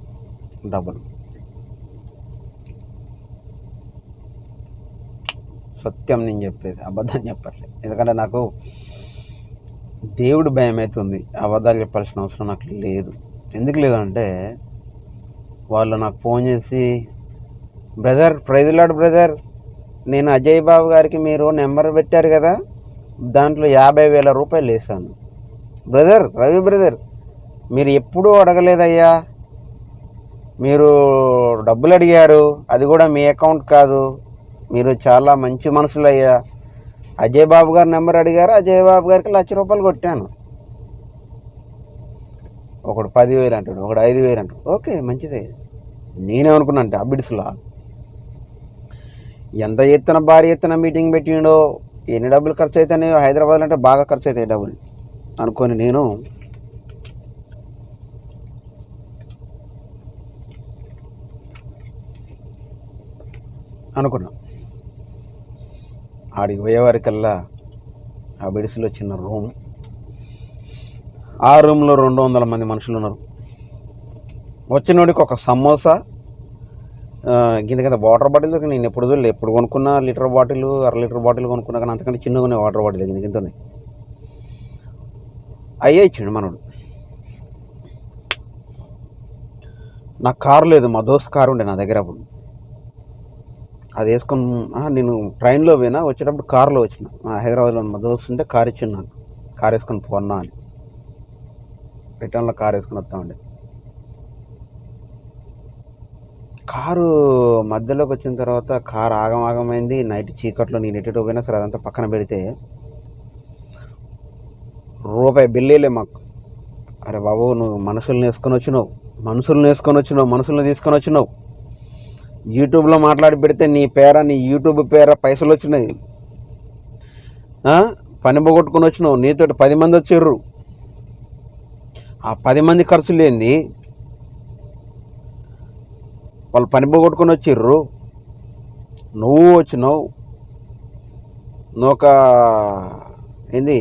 డబ్బులు. సత్యం నేను చెప్పేది, అబద్ధం చెప్పట్లేదు. ఎందుకంటే నాకు దేవుడు భయం అవుతుంది, అబద్ధాలు చెప్పాల్సిన అవసరం నాకు లేదు. ఎందుకు లేదంటే, వాళ్ళు నాకు ఫోన్ చేసి, బ్రదర్ ప్రైజ్ లార్డ్ బ్రదర్, నేను అజయ్ బాబు గారికి మీరు నెంబర్ పెట్టారు కదా, దాంట్లో 50,000 రూపాయలు వేసాను. బ్రదర్ రవి బ్రదర్, మీరు ఎప్పుడూ అడగలేదయ్యా, మీరు డబ్బులు అడిగారు, అది కూడా మీ అకౌంట్ కాదు, మీరు చాలా మంచి మనుషులయ్యా. అజయ్ బాబు గారి నెంబర్ అడిగారు, అజయ్ బాబు గారికి ₹1,00,000 కొట్టాను. ఒకడు 10,000 అంటాడు, ఒకడు 5,000 అంటాడు. ఓకే, మంచిదే. నేనేమనుకున్నా అంటే, అబిడ్స్లో ఎంత ఎత్తున భారీ ఎత్తున మీటింగ్ పెట్టిండో, ఎన్ని డబ్బులు ఖర్చు అవుతాయో, హైదరాబాద్లో అంటే బాగా ఖర్చు అవుతాయి డబ్బులు అనుకొని నేను అనుకున్నా. ఆడికి పోయేవారికల్లా అబిడ్స్లో చిన్న రూమ్, ఆ రూమ్లో 200 మంది మనుషులు ఉన్నారు. వచ్చినోడికి ఒక సమోసా, కింద కింద వాటర్ బాటిల్. నేను ఎప్పుడు చూడలేదు, ఎప్పుడు కొనుక్కున్నా లీటర్ బాటిల్, అర-లీటర్ బాటిల్ కొనుక్కున్నా, కానీ అంతకంటే చిన్నగా ఉన్నాయి వాటర్ బాటిల్ కింద కింద ఉన్నాయి. అయ్యే ఇచ్చిండు మనోడు. నాకు కారు లేదు, మా దోస్త్ కారు ఉండే నా దగ్గర. అప్పుడు అది వేసుకొని నేను ట్రైన్లో పోయినా, వచ్చేటప్పుడు కారులో వచ్చిన. హైదరాబాద్లో మా దోస్తు ఉంటే కారు ఇచ్చిండు నాకు, కారు వేసుకొని పోన్నా అని. రిటర్న్లో కారు వేసుకొని వస్తామండి. కారు మధ్యలోకి వచ్చిన తర్వాత కారు ఆగమైంది. నైట్ చీకట్లో నేను ఎటు పోయినా సరే అదంతా పక్కన పెడితే రూపాయి బిల్లేలే మాకు. అరే బాబు, నువ్వు మనుషుల్ని తీసుకొని వచ్చినావు, యూట్యూబ్లో మాట్లాడి పెడితే నీ యూట్యూబ్ పేర పైసలు వచ్చినాయి, పని పోగొట్టుకొని వచ్చినావు, నీతోటి 10 మంది వచ్చిర్రు. ఆ 10 మంది ఖర్చు లేనిది వాళ్ళు పని పోగొట్టుకొని వచ్చిర్రు, నువ్వు వచ్చినావు, నువ్వు ఒక ఏంది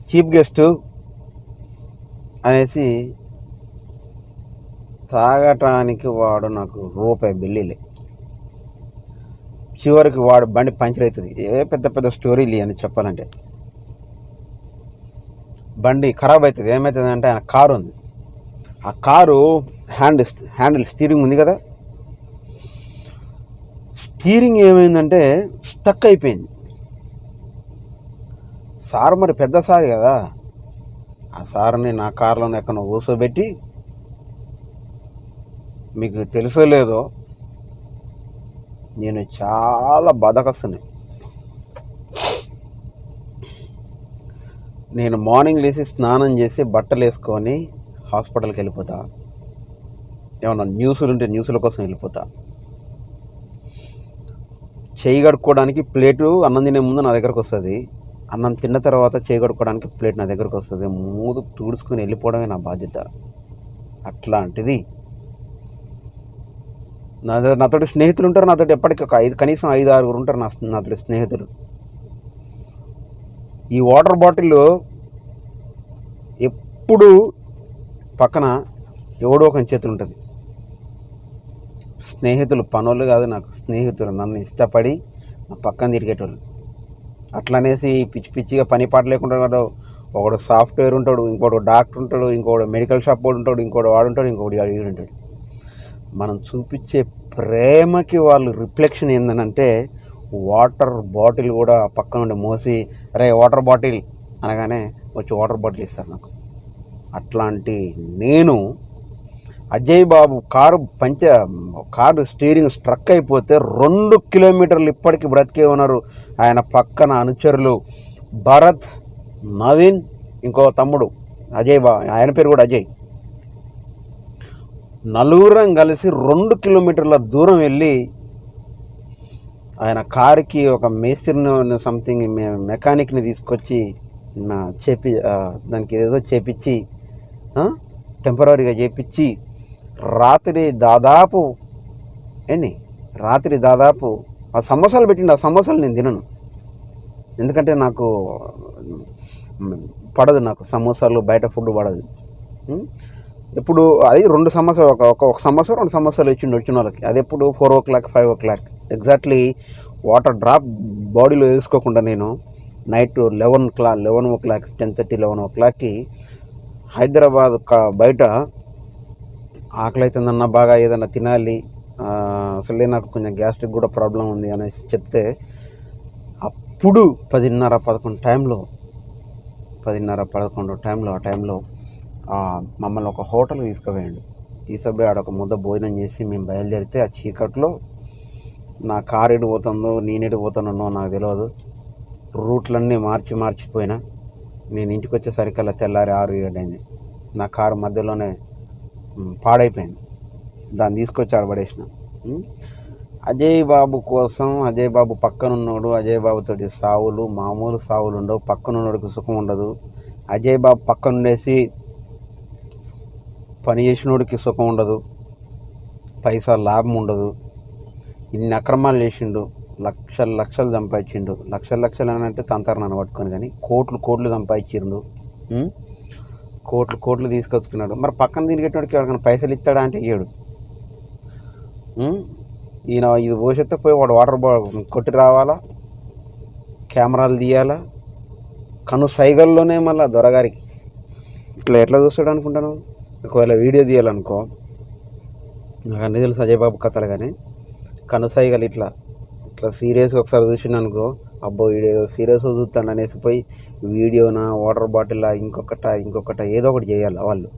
చీఫ్ గెస్ట్ అనేసి తాగటానికి వాడు నాకు రూపాయి బిల్లీలే. చివరికి వాడు బండి పంచర్ అవుతుంది. పెద్ద పెద్ద స్టోరీలు అని చెప్పాలంటే. బండి ఖరాబ్ అవుతుంది. ఏమవుతుంది అంటే, ఆయన కారు ఉంది, ఆ కారు హ్యాండిల్ స్టీరింగ్ ఉంది కదా, స్టీరింగ్ ఏమైందంటే స్టక్ అయిపోయింది. సార్ మరి పెద్ద సార్ కదా, ఆ సార్ని నా కారులోనే ఎక్కడ కూర్చోబెట్టి, మీకు తెలుసో లేదో నేను చాలా బద్ధకస్తుని. నేను మార్నింగ్ లేచి స్నానం చేసి బట్టలు వేసుకొని హాస్పిటల్కి వెళ్ళిపోతా. ఏమన్నా న్యూస్లు ఉంటే న్యూస్ల కోసం వెళ్ళిపోతా. చేయి కడుక్కోవడానికి ప్లేటు అన్నం తినే ముందు నా దగ్గరకు వస్తుంది, అన్నం తిన్న తర్వాత చేయి కడుక్కోవడానికి ప్లేట్ నా దగ్గరకు వస్తుంది. మూడు తుడుచుకొని వెళ్ళిపోవడమే నా బాధ్యత. అట్లాంటిది నాతోటి స్నేహితులు ఉంటారు. నాతోటి ఎప్పటికీ కనీసం 5-6 ఉంటారు నాతోటి స్నేహితులు. ఈ వాటర్ బాటిల్ ఎప్పుడు పక్కన ఎవడో ఒక చేతులు ఉంటుంది. స్నేహితులు పనోళ్ళు కాదు నాకు, స్నేహితులు నన్ను ఇష్టపడి నా పక్కన తిరిగేటోళ్ళు. అట్లనేసి పిచ్చి పిచ్చిగా పని పాట లేకుండా ఒకడు సాఫ్ట్వేర్ ఉంటాడు, ఇంకోటి డాక్టర్ ఉంటాడు, ఇంకోటి మెడికల్ షాప్ వాడు ఉంటాడు, ఇంకోటి వాడు ఉంటాడు, ఇంకోటి వీడు ఉంటాడు. మనం చూపించే ప్రేమకి వాళ్ళు రిఫ్లెక్షన్ ఏంటంటే వాటర్ బాటిల్ కూడా పక్క నుండి మోసి, అరే వాటర్ బాటిల్ అనగానే వచ్చి వాటర్ బాటిల్ ఇస్తారు నాకు. అట్లాంటి నేను అజయ్ బాబు కారు స్టీరింగ్ స్ట్రక్ అయిపోతే 2 కిలోమీటర్లు ఇప్పటికీ బ్రతికే ఉన్నారు. ఆయన పక్కన అనుచరులు భరత్, నవీన్, ఇంకో తమ్ముడు అజయ్ ఆయన పేరు కూడా అజయ్. నలుగురం కలిసి 2 కిలోమీటర్ల దూరం వెళ్ళి ఆయన కారుకి ఒక మేస్త్రిని సంథింగ్ మెకానిక్ని తీసుకొచ్చి దానికి ఏదో చేపించి టెంపరీగా చేపించి రాత్రి దాదాపు ఆ సమోసాలు పెట్టిండు. ఆ సమోసాలు నేను తినను, ఎందుకంటే నాకు పడదు, నాకు సమోసాలు బయట ఫుడ్ పడదు. ఇప్పుడు అది 2 సమోసాలు ఒక సమోసా 2 సమోసాలు వచ్చిన వాళ్ళకి. అది ఎప్పుడు 4 o'clock 5 o'clock exactly water drop బాడీలో వేసుకోకుండా నేను నైట్ 11 o'clock 10:30 11 o'clockకి హైదరాబాద్ బయట ఆకలి అవుతుందన్న, బాగా ఏదైనా తినాలి, అసలే నాకు కొంచెం గ్యాస్ట్రిక్ కూడా ప్రాబ్లం ఉంది అనేసి చెప్తే, అప్పుడు 10:30-11 టైంలో మమ్మల్ని ఒక హోటల్కి తీసుకుపోయి ఆడ ఒక ముద్ద భోజనం చేసి మేము బయలుదేరితే, ఆ చీకట్లో నా కారు ఎటు పోతుందో నేను ఎటు పోతానో నాకు తెలియదు. రూట్లన్నీ మార్చిపోయినా. నేను ఇంటికి వచ్చేసరికల్లా తెల్లారి 6-7 అయింది. నా కారు మధ్యలోనే పాడైపోయింది. దాన్ని తీసుకొచ్చి ఆడబడేసిన. అజయ్ బాబు కోసం, అజయ్ బాబు పక్కనున్నోడు, అజయ్ బాబుతోటి మామూలు సావులు ఉండవు, పక్కనున్నోడికి సుఖం ఉండదు. అజయ్ బాబు పక్కనుండేసి పని చేసినోడికి సుఖం ఉండదు, పైసా లాభం ఉండదు. ఇన్ని అక్రమాలు చేసిండు, లక్షలు సంపాదించిండు. లక్షలు అని అంటే తంతారు నన్ను పట్టుకొని, కానీ కోట్లు సంపాదించిండు, కోట్లు తీసుకొచ్చుకున్నాడు. మరి పక్కన తిరిగేటోడికి ఎవరికైనా పైసలు ఇస్తాడా అంటే ఇయ్యడు. ఈయన ఇది భవిష్యత్తు పోయి వాడు వాటర్ కొట్టి రావాలా, కెమెరాలు తీయాలా, సైగల్లోనే మళ్ళీ దొరగారికి ఇట్లా ఎట్లా చూస్తాడు అనుకుంటాను. ఒకవేళ వీడియో తీయాలనుకో, నాకు అన్నీ తెలుసు అజయ్ బాబు కథలు, కనుసైగలు ఇట్లా ఇట్లా సీరియస్గా ఒకసారి చూసిన అనుకో, అబ్బో వీడేదో సీరియస్గా చూస్తాడు అనేసి పోయి వీడియోనా వాటర్ బాటిల్ ఇంకొకట ఏదో ఒకటి చేయాలి వాళ్ళు.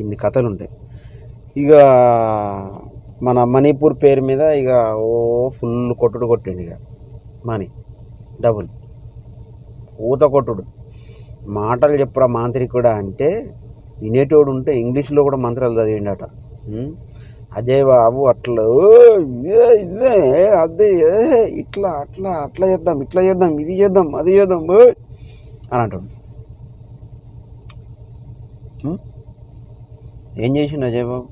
ఇన్ని కథలు ఉంటాయి. ఇక మన మణిపూర్ పేరు మీద ఇక ఫుల్ కొట్టిండు ఇక మనీ డబుల్ ఊత కొట్టుడు. మాటలు చెప్పురా మాంత్రికుడా అంటే వినేటోడు ఉంటే ఇంగ్లీష్లో కూడా మంత్రాలు చదివిండట. అజయ్ బాబు అట్లా ఇదే అదే ఇట్లా అట్లా అట్లా చేద్దాం ఇట్లా చేద్దాం ఇది చేద్దాం అది చేద్దాం అని అంటాడు. ఏం చేసిండు అజయ్ బాబు?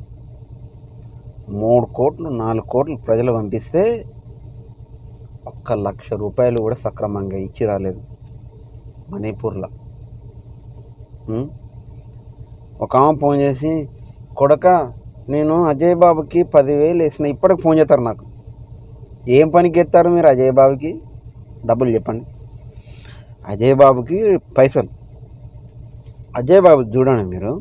3 కోట్లు 4 కోట్లు ప్రజలు పంపిస్తే 1 లక్ష రూపాయలు కూడా సక్రమంగా ఇచ్చి రాలేదు మణిపూర్లో. ఒక ఆమె ఫోన్ చేసి, కొడక నేను అజయ్ బాబుకి 10,000 వేసిన, ఇప్పటికి ఫోన్ చేస్తారు నాకు. ఏం పనికి ఎత్తారు మీరు అజయ్ బాబుకి డబ్బులు చెప్పండి. అజయ్ బాబుకి పైసలు. అజయ్ బాబు చూడండి మీరు,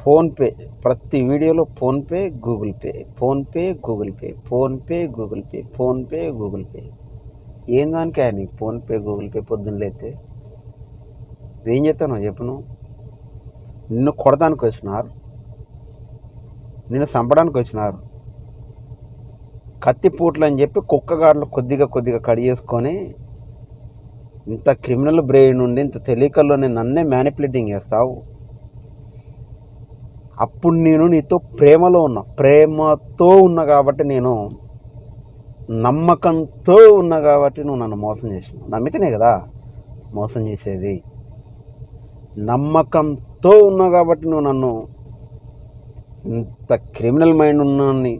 ఫోన్పే ప్రతి వీడియోలో PhonePe Google pay, PhonePe Google pay, PhonePe Google pay, PhonePe Google pay. ఏం దానికి ఆయన ఫోన్పే గూగుల్ పే? పొద్దున్న లేతే ఏం చేస్తాను చెప్పను? నిన్ను కొడటానికి వచ్చినారు, నిన్ను చంపడానికి వచ్చినారు. కత్తిపూట్లు అని చెప్పి కుక్కగాడులు కొద్దిగా కడి చేసుకొని ఇంత క్రిమినల్ బ్రెయిన్ ఉండి ఇంత తెలియకల్లోనే నన్నే మ్యానిపులేటింగ్ చేస్తావు. అప్పుడు నేను నీతో ప్రేమతో ఉన్నా కాబట్టి, నేను నమ్మకంతో ఉన్నా కాబట్టి నువ్వు నన్ను మోసం చేసినావు. నమ్మితేనే కదా మోసం చేసేది. నమ్మకంతో ఉన్నా కాబట్టి నువ్వు నన్ను, ఇంత క్రిమినల్ మైండ్ ఉన్నాన్ని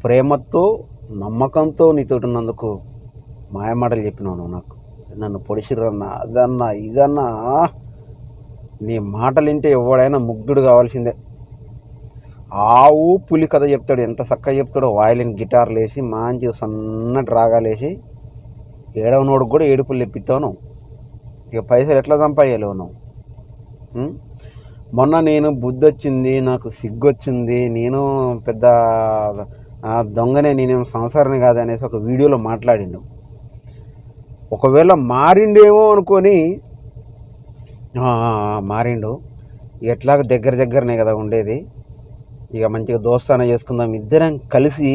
ప్రేమతో నమ్మకంతో నీతో ఉన్నందుకు మాయమాటలు చెప్పినావు నువ్వు. నాకు నన్ను పొడిచిరన్నా అదన్నా ఇదన్నా. నీ మాటలు వింటే ఎవడైనా ముగ్ధుడు కావాల్సిందే. ఆవు పులి కథ చెప్తాడు, ఎంత చక్కగా చెప్తాడో. వాయిలిన్ గిటార్లు వేసి మంచి సన్నటి రాగాలు వేసి ఏడవనోడికి కూడా ఏడుపులు తెప్పిస్తావు. ఇక పైసలు ఎట్లా సంపాదలేవు నువ్వు? మొన్న నేను బుద్ధి వచ్చింది, నాకు సిగ్గొచ్చింది, నేను పెద్ద దొంగనే, నేనేం సంసారాన్ని కాదు అనేసి ఒక వీడియోలో మాట్లాడిండు. ఒకవేళ మారిండేమో అనుకొని మారిండు. ఎట్లాగ దగ్గరనే కదా ఉండేది. ఇక మంచిగా దోస్తాన చేసుకుందాం ఇద్దరం కలిసి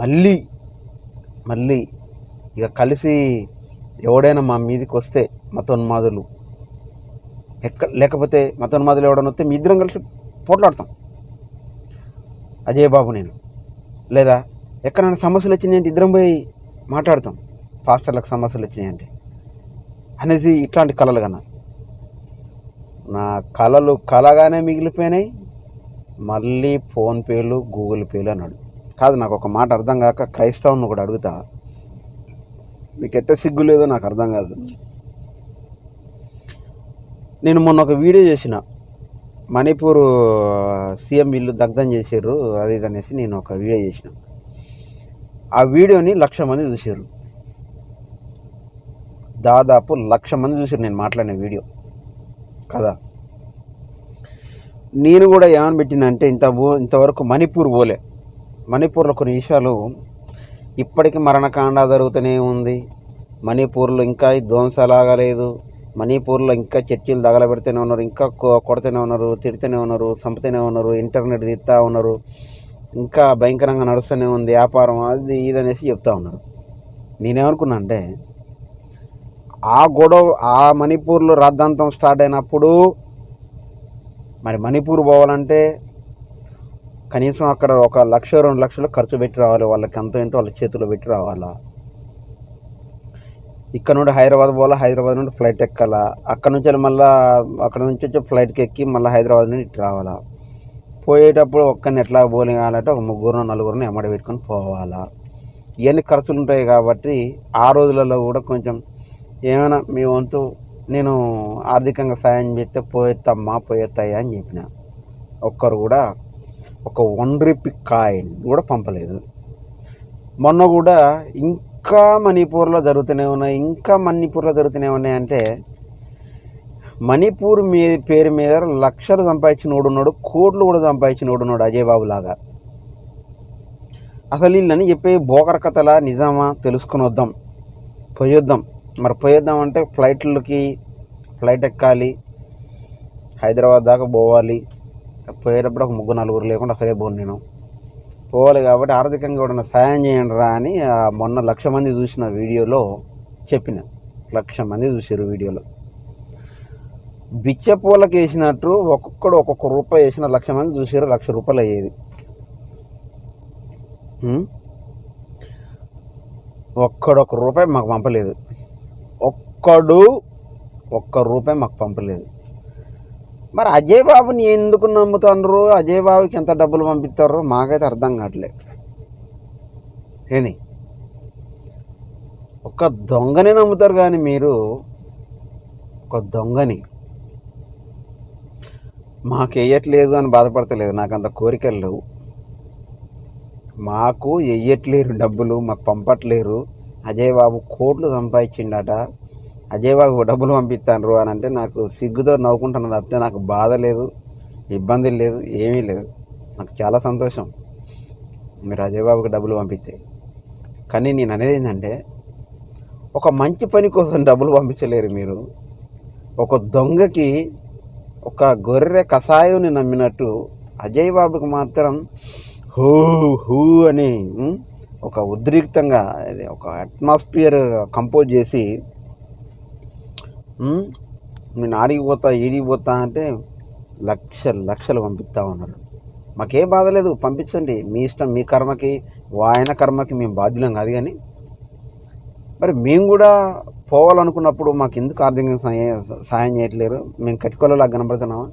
మళ్ళీ ఇక కలిసి ఎవడైనా మా మీదకి వస్తే మతోన్మాదులు లేకపోతే మతోన్మాదులు ఎవడైనా వస్తే మీ ఇద్దరం కలిసి పోట్లాడతాం అజయ్ బాబు నేను. లేదా ఎక్కడైనా సమస్యలు వచ్చినాయంటే ఇద్దరం పోయి మాట్లాడతాం. పాస్టర్లకు సమస్యలు వచ్చినాయంటే అనేసి ఇట్లాంటి కళలు కన్నా నా కళలు కలగానే మిగిలిపోయినాయి. మళ్ళీ ఫోన్పేలు గూగుల్ పేలు అన్నాడు. కాదు, నాకు ఒక మాట అర్థం కాక క్రైస్తవుని కూడా అడుగుతా, మీకు ఎట్ట సిగ్గు లేదో నాకు అర్థం కాదు. నేను మొన్న ఒక వీడియో చేసిన, మణిపూర్ సీఎం ఇల్లు దగ్ధం చేశారు అది ఇది అనేసి నేను ఒక వీడియో చేసిన. ఆ వీడియోని 1,00,000 మంది చూశారు. దాదాపు 1,00,000 మంది చూశారు నేను మాట్లాడిన వీడియో కదా. నేను కూడా ఏమని పెట్టినంటే, ఇంతవరకు మణిపూర్ పోలే. మణిపూర్లో కొన్ని విషయాలు ఇప్పటికీ మరణకాండ జరుగుతూనే ఉంది. మణిపూర్లో ఇంకా ధ్వంసాలు ఆగలేదు. మణిపూర్లో ఇంకా చర్చిలు తగలబెడుతూనే ఉన్నారు, ఇంకా కొడుతూనే ఉన్నారు, తిడుతూనే ఉన్నారు, చంపుతూనే ఉన్నారు, ఇంటర్నెట్ తీస్తూ ఉన్నారు, ఇంకా భయంకరంగా నడుస్తూనే ఉంది వ్యాపారం అది ఇది అనేసి చెప్తా ఉన్నారు. నేనేమనుకున్నా అంటే, ఆ గొడవ ఆ మణిపూర్లో రాద్ధాంతం స్టార్ట్ అయినప్పుడు మరి మణిపూర్ పోవాలంటే కనీసం అక్కడ 1,00,000-2 లక్షలు ఖర్చు పెట్టి రావాలి. వాళ్ళకి ఎంతో వాళ్ళ చేతిలో పెట్టి రావాలా. ఇక్కడ నుండి హైదరాబాద్ పోవాలా, హైదరాబాద్ నుండి ఫ్లైట్ ఎక్కాలా, అక్కడ నుంచి వచ్చి ఫ్లైట్కి ఎక్కి మళ్ళీ హైదరాబాద్ నుండి ఇటు రావాలా. పోయేటప్పుడు ఒక్కరిని ఎట్లా బోలింగ్ కావాలంటే 3-4 ఎమ్మడి పెట్టుకొని పోవాలా. ఇవన్నీ ఖర్చులు ఉంటాయి కాబట్టి ఆ రోజులలో కూడా కొంచెం ఏమైనా మీ వంతు నేను ఆర్థికంగా సాయం చేస్తే పోయేస్తాయా అని చెప్పిన. ఒక్కరు కూడా ఒక 1 రూపీ కాయిన్ కూడా పంపలేదు. మొన్న కూడా ఇంకా మణిపూర్లో జరుగుతూనే ఉన్నాయి అంటే మణిపూర్ పేరు మీద లక్షలు సంపాదించినోడు ఉన్నాడు, కోట్లు కూడా సంపాదించినోడు ఉన్నాడు అజయ్ బాబు లాగా. అసలు వీళ్ళని చెప్పే బోకర్ కథలా నిజమా తెలుసుకుని వద్దాం, పోయొద్దాం. మరి పోయొద్దాం అంటే ఫ్లైట్ ఎక్కాలి, హైదరాబాద్ దాకా పోవాలి. పోయేటప్పుడు ఒక 3-4 లేకుండా అసలే పోను నేను. పోవాలి కాబట్టి ఆర్థికంగా కూడా సాయం చేయండి రా అని మొన్న 1,00,000 మంది చూసిన వీడియోలో చెప్పిన. 1,00,000 మంది చూసారు వీడియోలో. బిచ్చపూలకి వేసినట్టు ఒక్కొక్కడు ఒక్కొక్క రూపాయి వేసిన 1,00,000 మంది చూసారు. 1,00,000 రూపాయలు అయ్యేది. ఒక్క రూపాయి మాకు పంపలేదు. ఒక్క రూపాయి మాకు పంపలేదు. మరి అజయ్ బాబుని ఎందుకు నమ్ముతారు? అజయ్ బాబుకి ఎంత డబ్బులు పంపిస్తారో మాకైతే అర్థం కావట్లేదు. ఏంది ఒక దొంగని నమ్ముతారు కానీ మీరు, ఒక దొంగని మాకు వేయట్లేదు అని బాధపడతలేదు. నాకు అంత కోరికలు లేవు. మాకు వేయట్లేరు డబ్బులు, మాకు పంపట్లేరు. అజయ్ బాబు కోట్లు సంపాదించిండట, అజయ్ బాబు డబ్బులు పంపిస్తాను అని అంటే నాకు సిగ్గుతో నవ్వుకుంటున్నది తప్పితే నాకు బాధ లేదు, ఇబ్బంది లేదు, ఏమీ లేదు. నాకు చాలా సంతోషం మీరు అజయ్ బాబుకి డబ్బులు పంపిస్తే. కానీ నేను అనేది ఏంటంటే, ఒక మంచి పని కోసం డబ్బులు పంపించలేరు మీరు. ఒక దొంగకి, ఒక గొర్రె కషాయుని నమ్మినట్టు అజయ్ బాబుకి మాత్రం హూ అని ఒక ఉద్రిక్తంగా ఒక అట్మాస్ఫియర్ కంపోజ్ చేసి నేను ఆడిగిపోతా ఈడిగిపోతా అంటే లక్షలు పంపిస్తూ ఉన్నారు. మాకే బాధ లేదు, పంపించండి, మీ ఇష్టం, మీ కర్మకి, ఆయన కర్మకి మేము బాధ్యులం కాదు. కానీ మరి మేము కూడా పోవాలనుకున్నప్పుడు మాకు ఎందుకు ఆర్థికంగా సాయం చేయట్లేరు? మేము కట్టుకోలేలా కనబడుతున్నామా?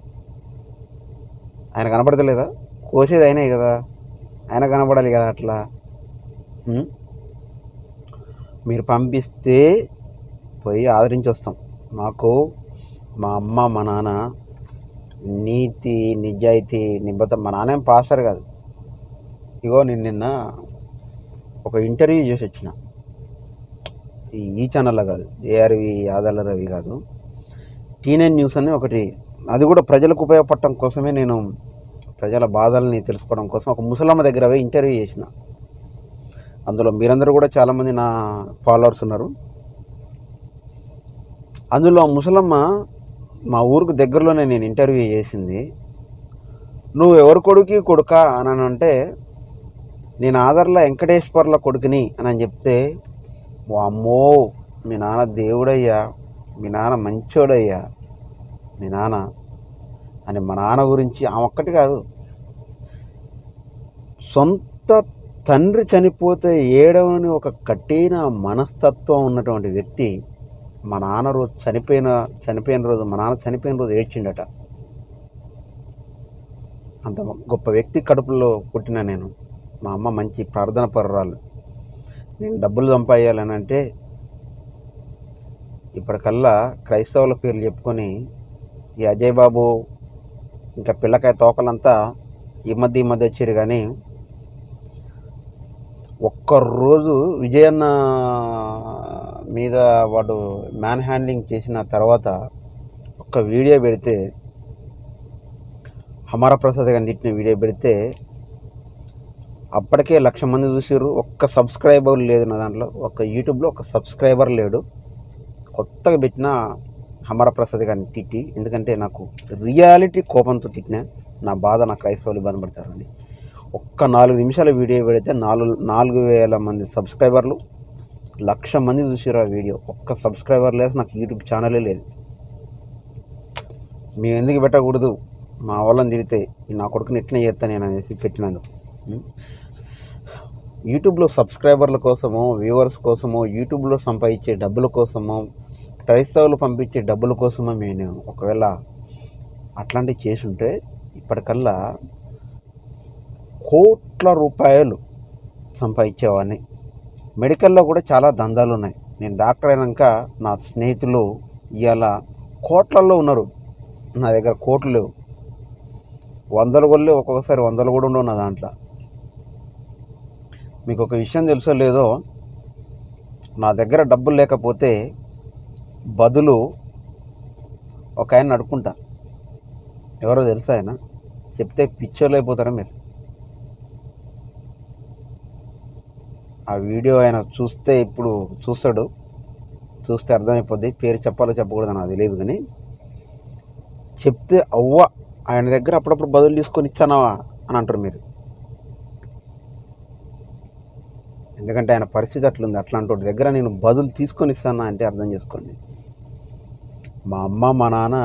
ఆయన కనబడతలేదా? కోసేది అయినా కదా, ఆయన కనబడాలి కదా. అట్లా మీరు పంపిస్తే పోయి ఆదరించి వస్తాం. మాకు మా అమ్మ మా నాన్న నీతి నిజాయితీ నిబద్ధ. మా నాన్నేం పాస్టర్ కాదు. ఇగో నేను నిన్న ఒక ఇంటర్వ్యూ చేసి వచ్చిన. ఈ ఛానల్లో కాదు, ఏఆర్వి ఆదాల రవి కాదు, T9 న్యూస్ అని ఒకటి. అది కూడా ప్రజలకు ఉపయోగపడటం కోసమే, నేను ప్రజల బాధల్ని తెలుసుకోవడం కోసం ఒక ముసలమ్మ దగ్గర పోయి ఇంటర్వ్యూ చేసిన. అందులో మీరందరూ కూడా చాలామంది నా ఫాలోవర్స్ ఉన్నారు. అందులో ముసలమ్మ మా ఊరికి దగ్గరలోనే నేను ఇంటర్వ్యూ చేసింది. నువ్వు ఎవరి కొడుక అని అంటే, నేను ఆదర్ల వెంకటేశ్వర్ల కొడుకుని అని చెప్తే, అమ్మో మీ నాన్న దేవుడయ్యా, మీ నాన్న మంచోడయ్యా, మీ నాన్న అని మా నాన్న గురించి ఆ ఒక్కటి కాదు, సొంత తండ్రి చనిపోతే ఏడవని ఒక కఠిన మనస్తత్వం ఉన్నటువంటి వ్యక్తి మా నాన్న రోజు చనిపోయిన రోజు, మా నాన్న చనిపోయిన రోజు ఏడ్చిండట. అంత గొప్ప వ్యక్తి కడుపులో పుట్టిన నేను. మా అమ్మ మంచి ప్రార్థన పరురాలు. నేను డబ్బులు సంపాదించాలని అంటే ఇప్పటికల్లా క్రైస్తవుల పేర్లు చెప్పుకొని ఈ అజయ్ బాబు ఇంకా పిల్లకాయ తోకలంతా ఈ మధ్య వచ్చారు. కానీ ఒక్కరోజు విజయన్న మీద వాడు మ్యాన్ హ్యాండ్లింగ్ చేసిన తర్వాత ఒక్క వీడియో పెడితే, హమారా ప్రసాద్ గారిని తిట్టిన వీడియో పెడితే అప్పటికే 1,00,000 మంది చూసారు. ఒక్క సబ్స్క్రైబర్ లేదు నా దాంట్లో. యూట్యూబ్లో ఒక సబ్స్క్రైబర్ లేడు. కొత్తగా పెట్టిన హమారా ప్రసాద్ గారిని తిట్టి, ఎందుకంటే నాకు రియాలిటీ కోపంతో తిట్టిన. నా బాధ నా క్రైస్తవులు ఇబ్బంది పడతారని. ఒక్క 4 నిమిషాల వీడియో పెడితే 4,000 మంది సబ్స్క్రైబర్లు, 1,00,000 మంది చూసారు ఆ వీడియో. ఒక్క సబ్స్క్రైబర్ లేదు, నాకు యూట్యూబ్ ఛానలే లేదు. మేము ఎందుకు పెట్టకూడదు, మా వాళ్ళని తిడితే నా కొడుకుని ఎట్లా చేస్తాను నేను అనేసి పెట్టినందుకు. యూట్యూబ్లో సబ్స్క్రైబర్ల కోసమో, వ్యూవర్స్ కోసమో, యూట్యూబ్లో సంపాదించే డబ్బుల కోసమో, క్రైస్తవులు పంపించే డబ్బుల కోసమో నేను ఒకవేళ అట్లాంటివి చేసుంటే ఇప్పటికల్లా కోట్ల రూపాయలు సంపాదించేవాడిని. మెడికల్లో కూడా చాలా దందాలు ఉన్నాయి. నేను డాక్టర్ అయినాక నా స్నేహితులు ఇవాళ కోట్లల్లో ఉన్నారు. నా దగ్గర కోట్లు లేవు, 100 కూడా లేవు, ఒక్కొక్కసారి 100 కూడా ఉండవు నా దాంట్లో. మీకు ఒక విషయం తెలుసో లేదో, నా దగ్గర డబ్బులు లేకపోతే బదులు ఒక ఆయన నడుకుంటా, ఎవరో తెలుసా ఆయన, చెప్తే పిచ్చోళ్ళు అయిపోతారా మీరు. ఆ వీడియో ఆయన చూస్తే ఇప్పుడు చూస్తే అర్థమైపోద్ది. పేరు చెప్పాలో చెప్పకూడదు నాకు తెలియదు, కానీ చెప్తే అవ్వ ఆయన దగ్గర అప్పుడప్పుడు బదులు తీసుకొని ఇచ్చానావా అని అంటారు మీరు. ఎందుకంటే ఆయన పరిస్థితి అట్లుంది. అట్లాంటి వాటి దగ్గర నేను బదులు తీసుకొని ఇస్తానా అంటే అర్థం చేసుకోండి. మా అమ్మ మా నాన్న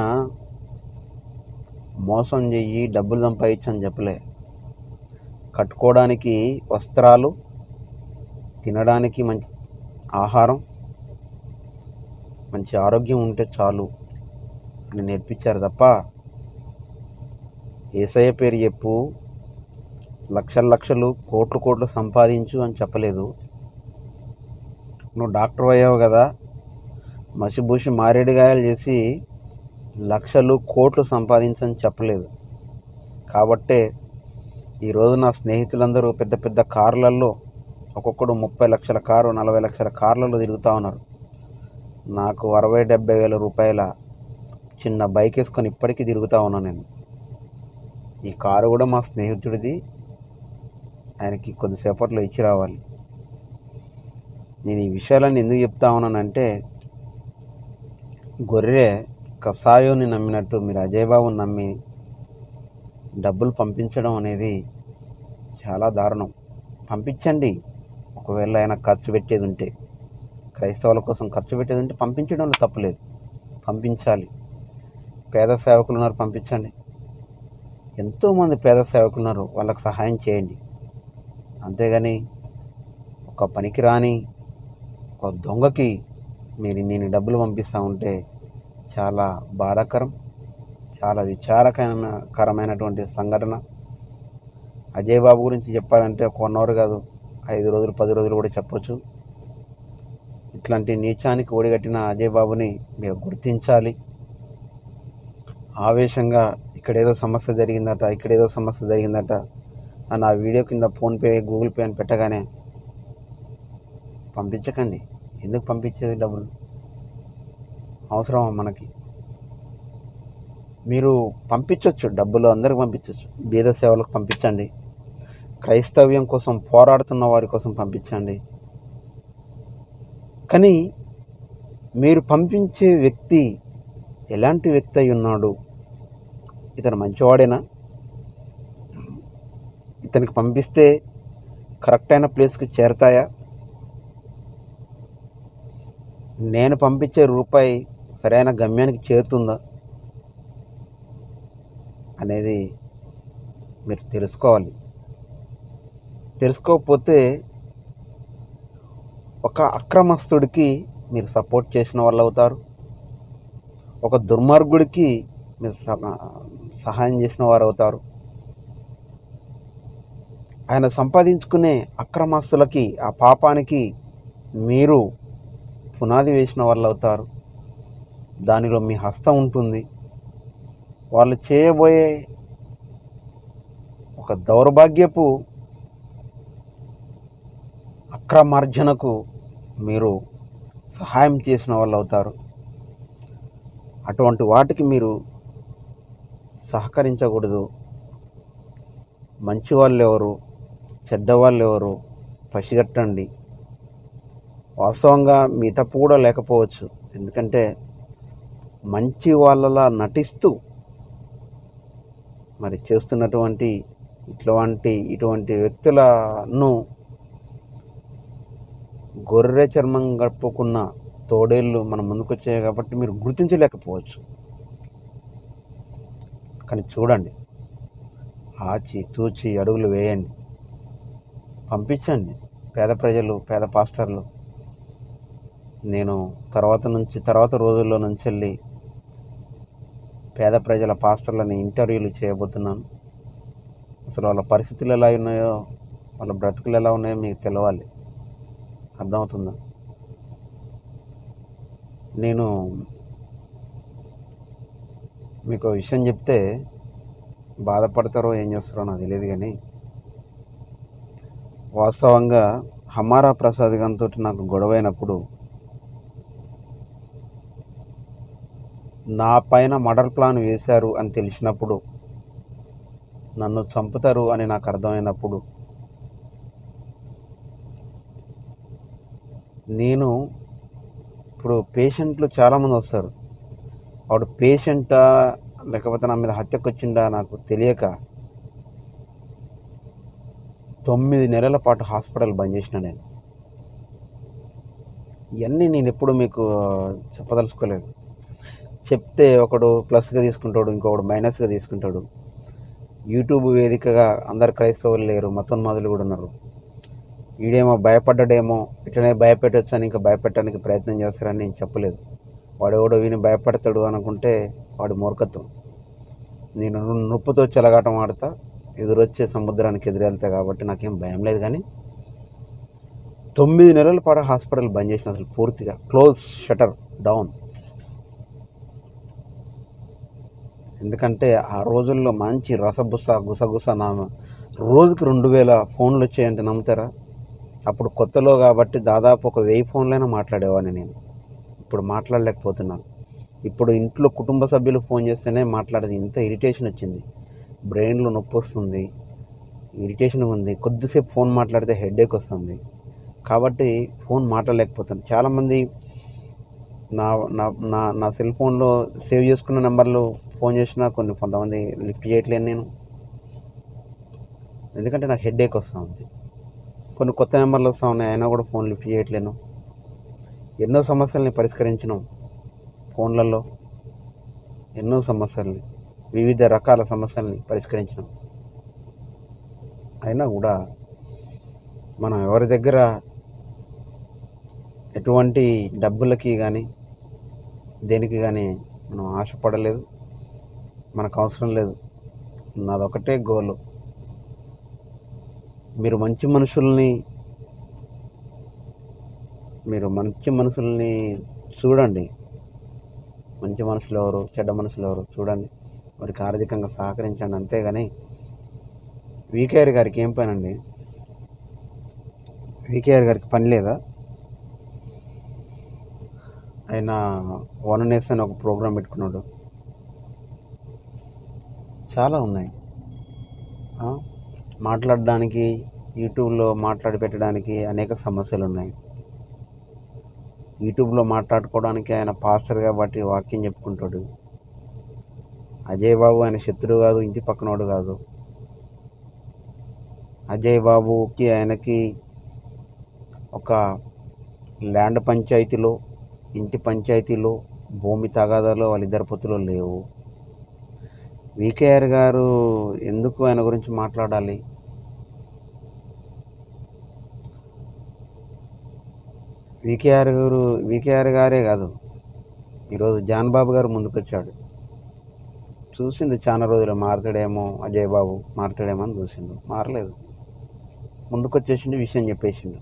మోసం చెయ్యి డబ్బులు సంపాదించని చెప్పలే. కట్టుకోవడానికి వస్త్రాలు, తినడానికి మంచి ఆహారం, మంచి ఆరోగ్యం ఉంటే చాలు అని నేర్పించారు తప్ప యేసయ్య పేరు చెప్పు, లక్షలు కోట్లు సంపాదించు అని చెప్పలేదు. నువ్వు డాక్టర్ అయ్యావు కదా, మసిబూసి మారేడుగాయలు చేసి లక్షలు కోట్లు సంపాదించని చెప్పలేదు. కాబట్టే ఈరోజు నా స్నేహితులందరూ పెద్ద పెద్ద కార్లలో, ఒక్కొక్కడు 30 లక్షల కారు, 40 లక్షల కార్లలో తిరుగుతూ ఉన్నారు. నాకు 60-70 వేల రూపాయల చిన్న బైక్ వేసుకొని ఇప్పటికీ తిరుగుతూ ఉన్నాను నేను. ఈ కారు కూడా మా స్నేహితుడిది, ఆయనకి కొద్దిసేపట్లో ఇచ్చి రావాలి. నేను ఈ విషయాలన్నీ ఎందుకు చెప్తా ఉన్నానంటే, గొర్రె కసాయోని నమ్మినట్టు మీరు అజయ్ బాబుని నమ్మి డబ్బులు పంపించడం అనేది చాలా దారుణం. పంపించండి, ఒకవేళ ఆయన ఖర్చు పెట్టేది ఉంటే, క్రైస్తవుల కోసం ఖర్చు పెట్టేది ఉంటే పంపించడంలో తప్పులేదు, పంపించాలి. పేద సేవకులు ఉన్నారు, పంపించండి. ఎంతోమంది పేద సేవకులు ఉన్నారు, వాళ్ళకి సహాయం చేయండి. అంతేగాని ఒక పనికిరాని ఒక దొంగకి నేను డబ్బులు పంపిస్తూ ఉంటే చాలా బాధాకరం, చాలా విచారకరమైనటువంటి సంఘటన. అజయ్ బాబు గురించి చెప్పాలంటే 1 అవర్ కాదు, 5 రోజులు 10 రోజులు కూడా చెప్పొచ్చు. ఇట్లాంటి నీచానికి ఒడిగట్టిన అజయ్ బాబుని మీరు గుర్తించాలి. ఆవేశంగా ఇక్కడేదో సమస్య జరిగిందట అని ఆ వీడియో కింద ఫోన్పే, గూగుల్ పే అని పెట్టగానే పంపించకండి. ఎందుకు పంపించేది డబ్బులు? అవసరమా మనకి? మీరు పంపించవచ్చు, డబ్బులు అందరికి పంపించవచ్చు. బీద సేవలకు పంపించండి, క్రైస్తవ్యం కోసం పోరాడుతున్న వారి కోసం పంపించండి. కానీ మీరు పంపించే వ్యక్తి ఎలాంటి వ్యక్తి అయి ఉన్నాడు? ఇతను మంచివాడేనా? ఇతనికి పంపిస్తే కరెక్ట్ అయిన ప్లేస్కి చేరతాయా? నేను పంపించే రూపాయి సరైన గమ్యానికి చేరుతుందా అనేది మీరు తెలుసుకోవాలి. తెలుసుకోకపోతే ఒక అక్రమస్తుడికి మీరు సపోర్ట్ చేసిన వాళ్ళు అవుతారు, ఒక దుర్మార్గుడికి మీరు సహాయం చేసిన వారు అవుతారు. ఆయన సంపాదించుకునే అక్రమస్తులకి, ఆ పాపానికి మీరు పునాది వేసిన వాళ్ళు అవుతారు. దానిలో మీ హస్తం ఉంటుంది. వాళ్ళు చేయబోయే ఒక దౌర్భాగ్యపు అక్రమార్జనకు మీరు సహాయం చేసిన వాళ్ళు అవుతారు. అటువంటి వాటికి మీరు సహకరించకూడదు. మంచి వాళ్ళు ఎవరు, చెడ్డవాళ్ళు ఎవరు పసిగట్టండి. వాస్తవంగా మీ తప్పు కూడా లేకపోవచ్చు, ఎందుకంటే మంచి వాళ్ళలా నటిస్తూ మరి చేస్తున్నటువంటి ఇటువంటి వ్యక్తులను గొర్రె చర్మం గడుపుకున్న తోడేళ్ళు మన ముందుకు వచ్చాయి కాబట్టి మీరు గుర్తించలేకపోవచ్చు. కానీ చూడండి, ఆచితూచి అడుగులు వేయండి, పంపించండి. పేద ప్రజలు, పేద పాస్టర్లు, నేను తర్వాత రోజుల్లో నుంచి వెళ్ళి పేద ప్రజల పాస్టర్లని ఇంటర్వ్యూలు చేయబోతున్నాను. అసలు వాళ్ళ పరిస్థితులు ఎలా ఉన్నాయో, వాళ్ళ బ్రతుకులు ఎలా ఉన్నాయో మీకు తెలవాలి. అర్థమవుతుందా? నేను మీకు విషయం చెప్తే బాధపడతారో ఏం చేస్తారో నాకు తెలియదు, కానీ వాస్తవంగా హమారా ప్రసాద్ గారితో నాకు గొడవైనప్పుడు నా పైన మర్డర్ ప్లాన్ వేశారు అని తెలిసినప్పుడు, నన్ను చంపుతారు అని నాకు అర్థమైనప్పుడు, నేను ఇప్పుడు పేషెంట్లు చాలామంది వస్తారు. వాడు పేషెంటా లేకపోతే నా మీద హత్యకు వచ్చిండా నాకు తెలియక 9 నెలల పాటు హాస్పిటల్ బంద్ చేసిన నేను. ఇవన్నీ నేను ఎప్పుడు మీకు చెప్పదలుచుకోలేదు. చెప్తే ఒకడు ప్లస్గా తీసుకుంటాడు, ఇంకొకడు మైనస్గా తీసుకుంటాడు. యూట్యూబ్ వేదికగా అందరు క్రైస్తవులు లేరు, మతోన్మాదులు కూడా ఉన్నారు. వీడేమో భయపడ్డాడేమో, ఇట్లనే భయపెట్టవచ్చు అని ఇంకా భయపెట్టడానికి ప్రయత్నం చేస్తారని నేను చెప్పలేదు. వాడెవడో విని భయపడతాడు అనుకుంటే వాడి మూర్ఖత్వం. నేను నొప్పుతో చెలగాటం ఆడతా, ఎదురొచ్చే సముద్రానికి ఎదురెళ్తా కాబట్టి నాకేం భయం లేదు. కానీ 9 నెలల పాటు హాస్పిటల్ బంద్ చేసిన, అసలు పూర్తిగా క్లోజ్, షటర్ డౌన్. ఎందుకంటే ఆ రోజుల్లో మంచి రసబుస గుసగుస రోజుకి 2000 ఫోన్లు వచ్చాయంటే నమ్ముతారా? అప్పుడు కొత్తలో కాబట్టి దాదాపు ఒక 1000 ఫోన్లైనా మాట్లాడేవాడిని నేను. ఇప్పుడు మాట్లాడలేకపోతున్నాను. ఇప్పుడు ఇంట్లో కుటుంబ సభ్యులు ఫోన్ చేస్తేనే మాట్లాడేది. ఇంత ఇరిటేషన్ వచ్చింది, బ్రెయిన్లో నొప్పి వస్తుంది, ఇరిటేషన్ ఉంది. కొద్దిసేపు ఫోన్ మాట్లాడితే హెడేక్ వస్తుంది కాబట్టి ఫోన్ మాట్లాడలేకపోతాను. చాలామంది నా నా నా నా సెల్ ఫోన్లో సేవ్ చేసుకున్న నెంబర్లు ఫోన్ చేసినా కొంతమంది లిఫ్ట్ చేయట్లేను నేను, ఎందుకంటే నాకు హెడేక్ వస్తూ ఉంది. కొన్ని కొత్త నెంబర్లు వస్తూ ఉన్నాయి, అయినా కూడా ఫోన్ లిఫ్ట్ చేయట్లేను. ఎన్నో సమస్యల్ని పరిష్కరించినాం ఫోన్లలో, ఎన్నో సమస్యల్ని, వివిధ రకాల సమస్యల్ని పరిష్కరించినాం. అయినా కూడా మనం ఎవరి దగ్గర ఎటువంటి డబ్బులకి కానీ దేనికి కానీ మనం ఆశపడలేదు, మనకు అవసరం లేదు. నాదొకటే గోలు, మీరు మంచి మనుషుల్ని చూడండి. మంచి మనుషులు ఎవరు, చెడ్డ మనుషులు ఎవరు చూడండి, వారికి ఆర్థికంగా సహకరించండి. అంతేగాని వీకేఆర్ గారికి ఏం పని అండి? వీకేఆర్ గారికి పని లేదా? ఆయన వననేస్ అని ఒక ప్రోగ్రాం పెట్టుకున్నాడు. చాలా ఉన్నాయి మాట్లాడడానికి, యూట్యూబ్లో మాట్లాడి పెట్టడానికి అనేక సమస్యలు ఉన్నాయి. యూట్యూబ్లో మాట్లాడుకోవడానికి ఆయన పాస్టర్ కాబట్టి వాక్యం చెప్పుకుంటాడు. అజయ్ బాబు ఆయన శత్రువు కాదు, ఇంటి పక్కనోడు కాదు. అజయ్ బాబుకి ఆయనకి ఒక ల్యాండ్ పంచాయతీలో, ఇంటి పంచాయతీలో, భూమి తగాదాలో వాళ్ళిద్దరి పొత్తులో లేవు. వీకేఆర్ గారు ఎందుకు ఆయన గురించి మాట్లాడాలి? వీకేఆర్ గారే కాదు, ఈరోజు జాన్ బాబు గారు ముందుకొచ్చాడు. చూసిండు చాలా రోజులు మారుతాడేమో, అజయ్ బాబు మారుతాడేమో అని చూసిండు. మారలేదు, ముందుకొచ్చేసిండు, విషయం చెప్పేసిండు.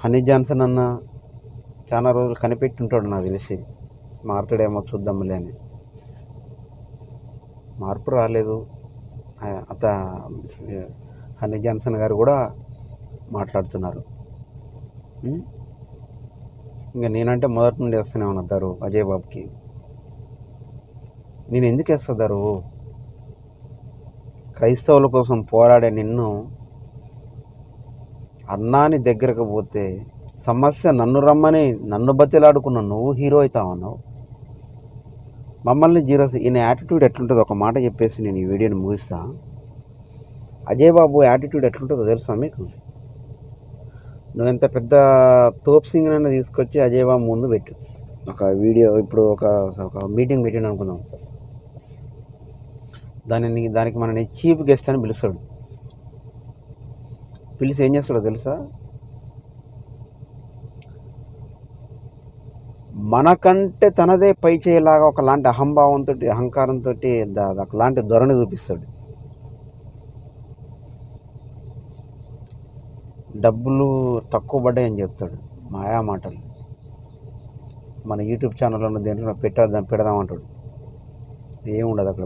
హనీ జాన్సన్ అన్న చాలా రోజులు కనిపెట్టి ఉంటాడు నాకు తెలిసి, మారుతాడేమో చూద్దాంలే అని. మార్పు రాలేదు. హనీ జాన్సన్ గారు కూడా మాట్లాడుతున్నారు. ఇంకా నేనంటే మొదటి నుండి వేస్తూనే ఉన్నారు అజయ్ బాబుకి. నేను ఎందుకు వేస్తారు? క్రైస్తవుల కోసం పోరాడే నిన్ను, అన్నాని దగ్గరకు పోతే సమస్య నన్ను రమ్మని నన్ను బతిలాడుకున్న నువ్వు హీరో అవుతావన్నావు. మమ్మల్ని జీరోస్. ఈయన యాటిట్యూడ్ ఎట్లుంటుందో ఒక మాట చెప్పేసి నేను ఈ వీడియోని ముగిస్తా. అజయ్ బాబు యాటిట్యూడ్ ఎట్లుంటుందో తెలుసా మీకు? నువ్వు ఎంత పెద్ద తోప్ సింగర్ అయినా తీసుకొచ్చి అజయ్ బాబు ముందు పెట్టు ఒక వీడియో. ఇప్పుడు ఒక మీటింగ్ పెట్టిండు అనుకుందాం, దానికి మనని చీఫ్ గెస్ట్ అని పిలుస్తాడు. పిలిచి ఏం చేస్తాడో తెలుసా? మనకంటే తనదే పై చేయలాగా ఒకలాంటి అహంకారంతో ఒకలాంటి ధోరణి చూపిస్తాడు. డబ్బులు తక్కువ పడ్డాయని చెప్తాడు, మాయా మాటలు. మన యూట్యూబ్ ఛానల్లో దేంట్లో పెడదామంటాడు, ఏముండదు అక్కడ.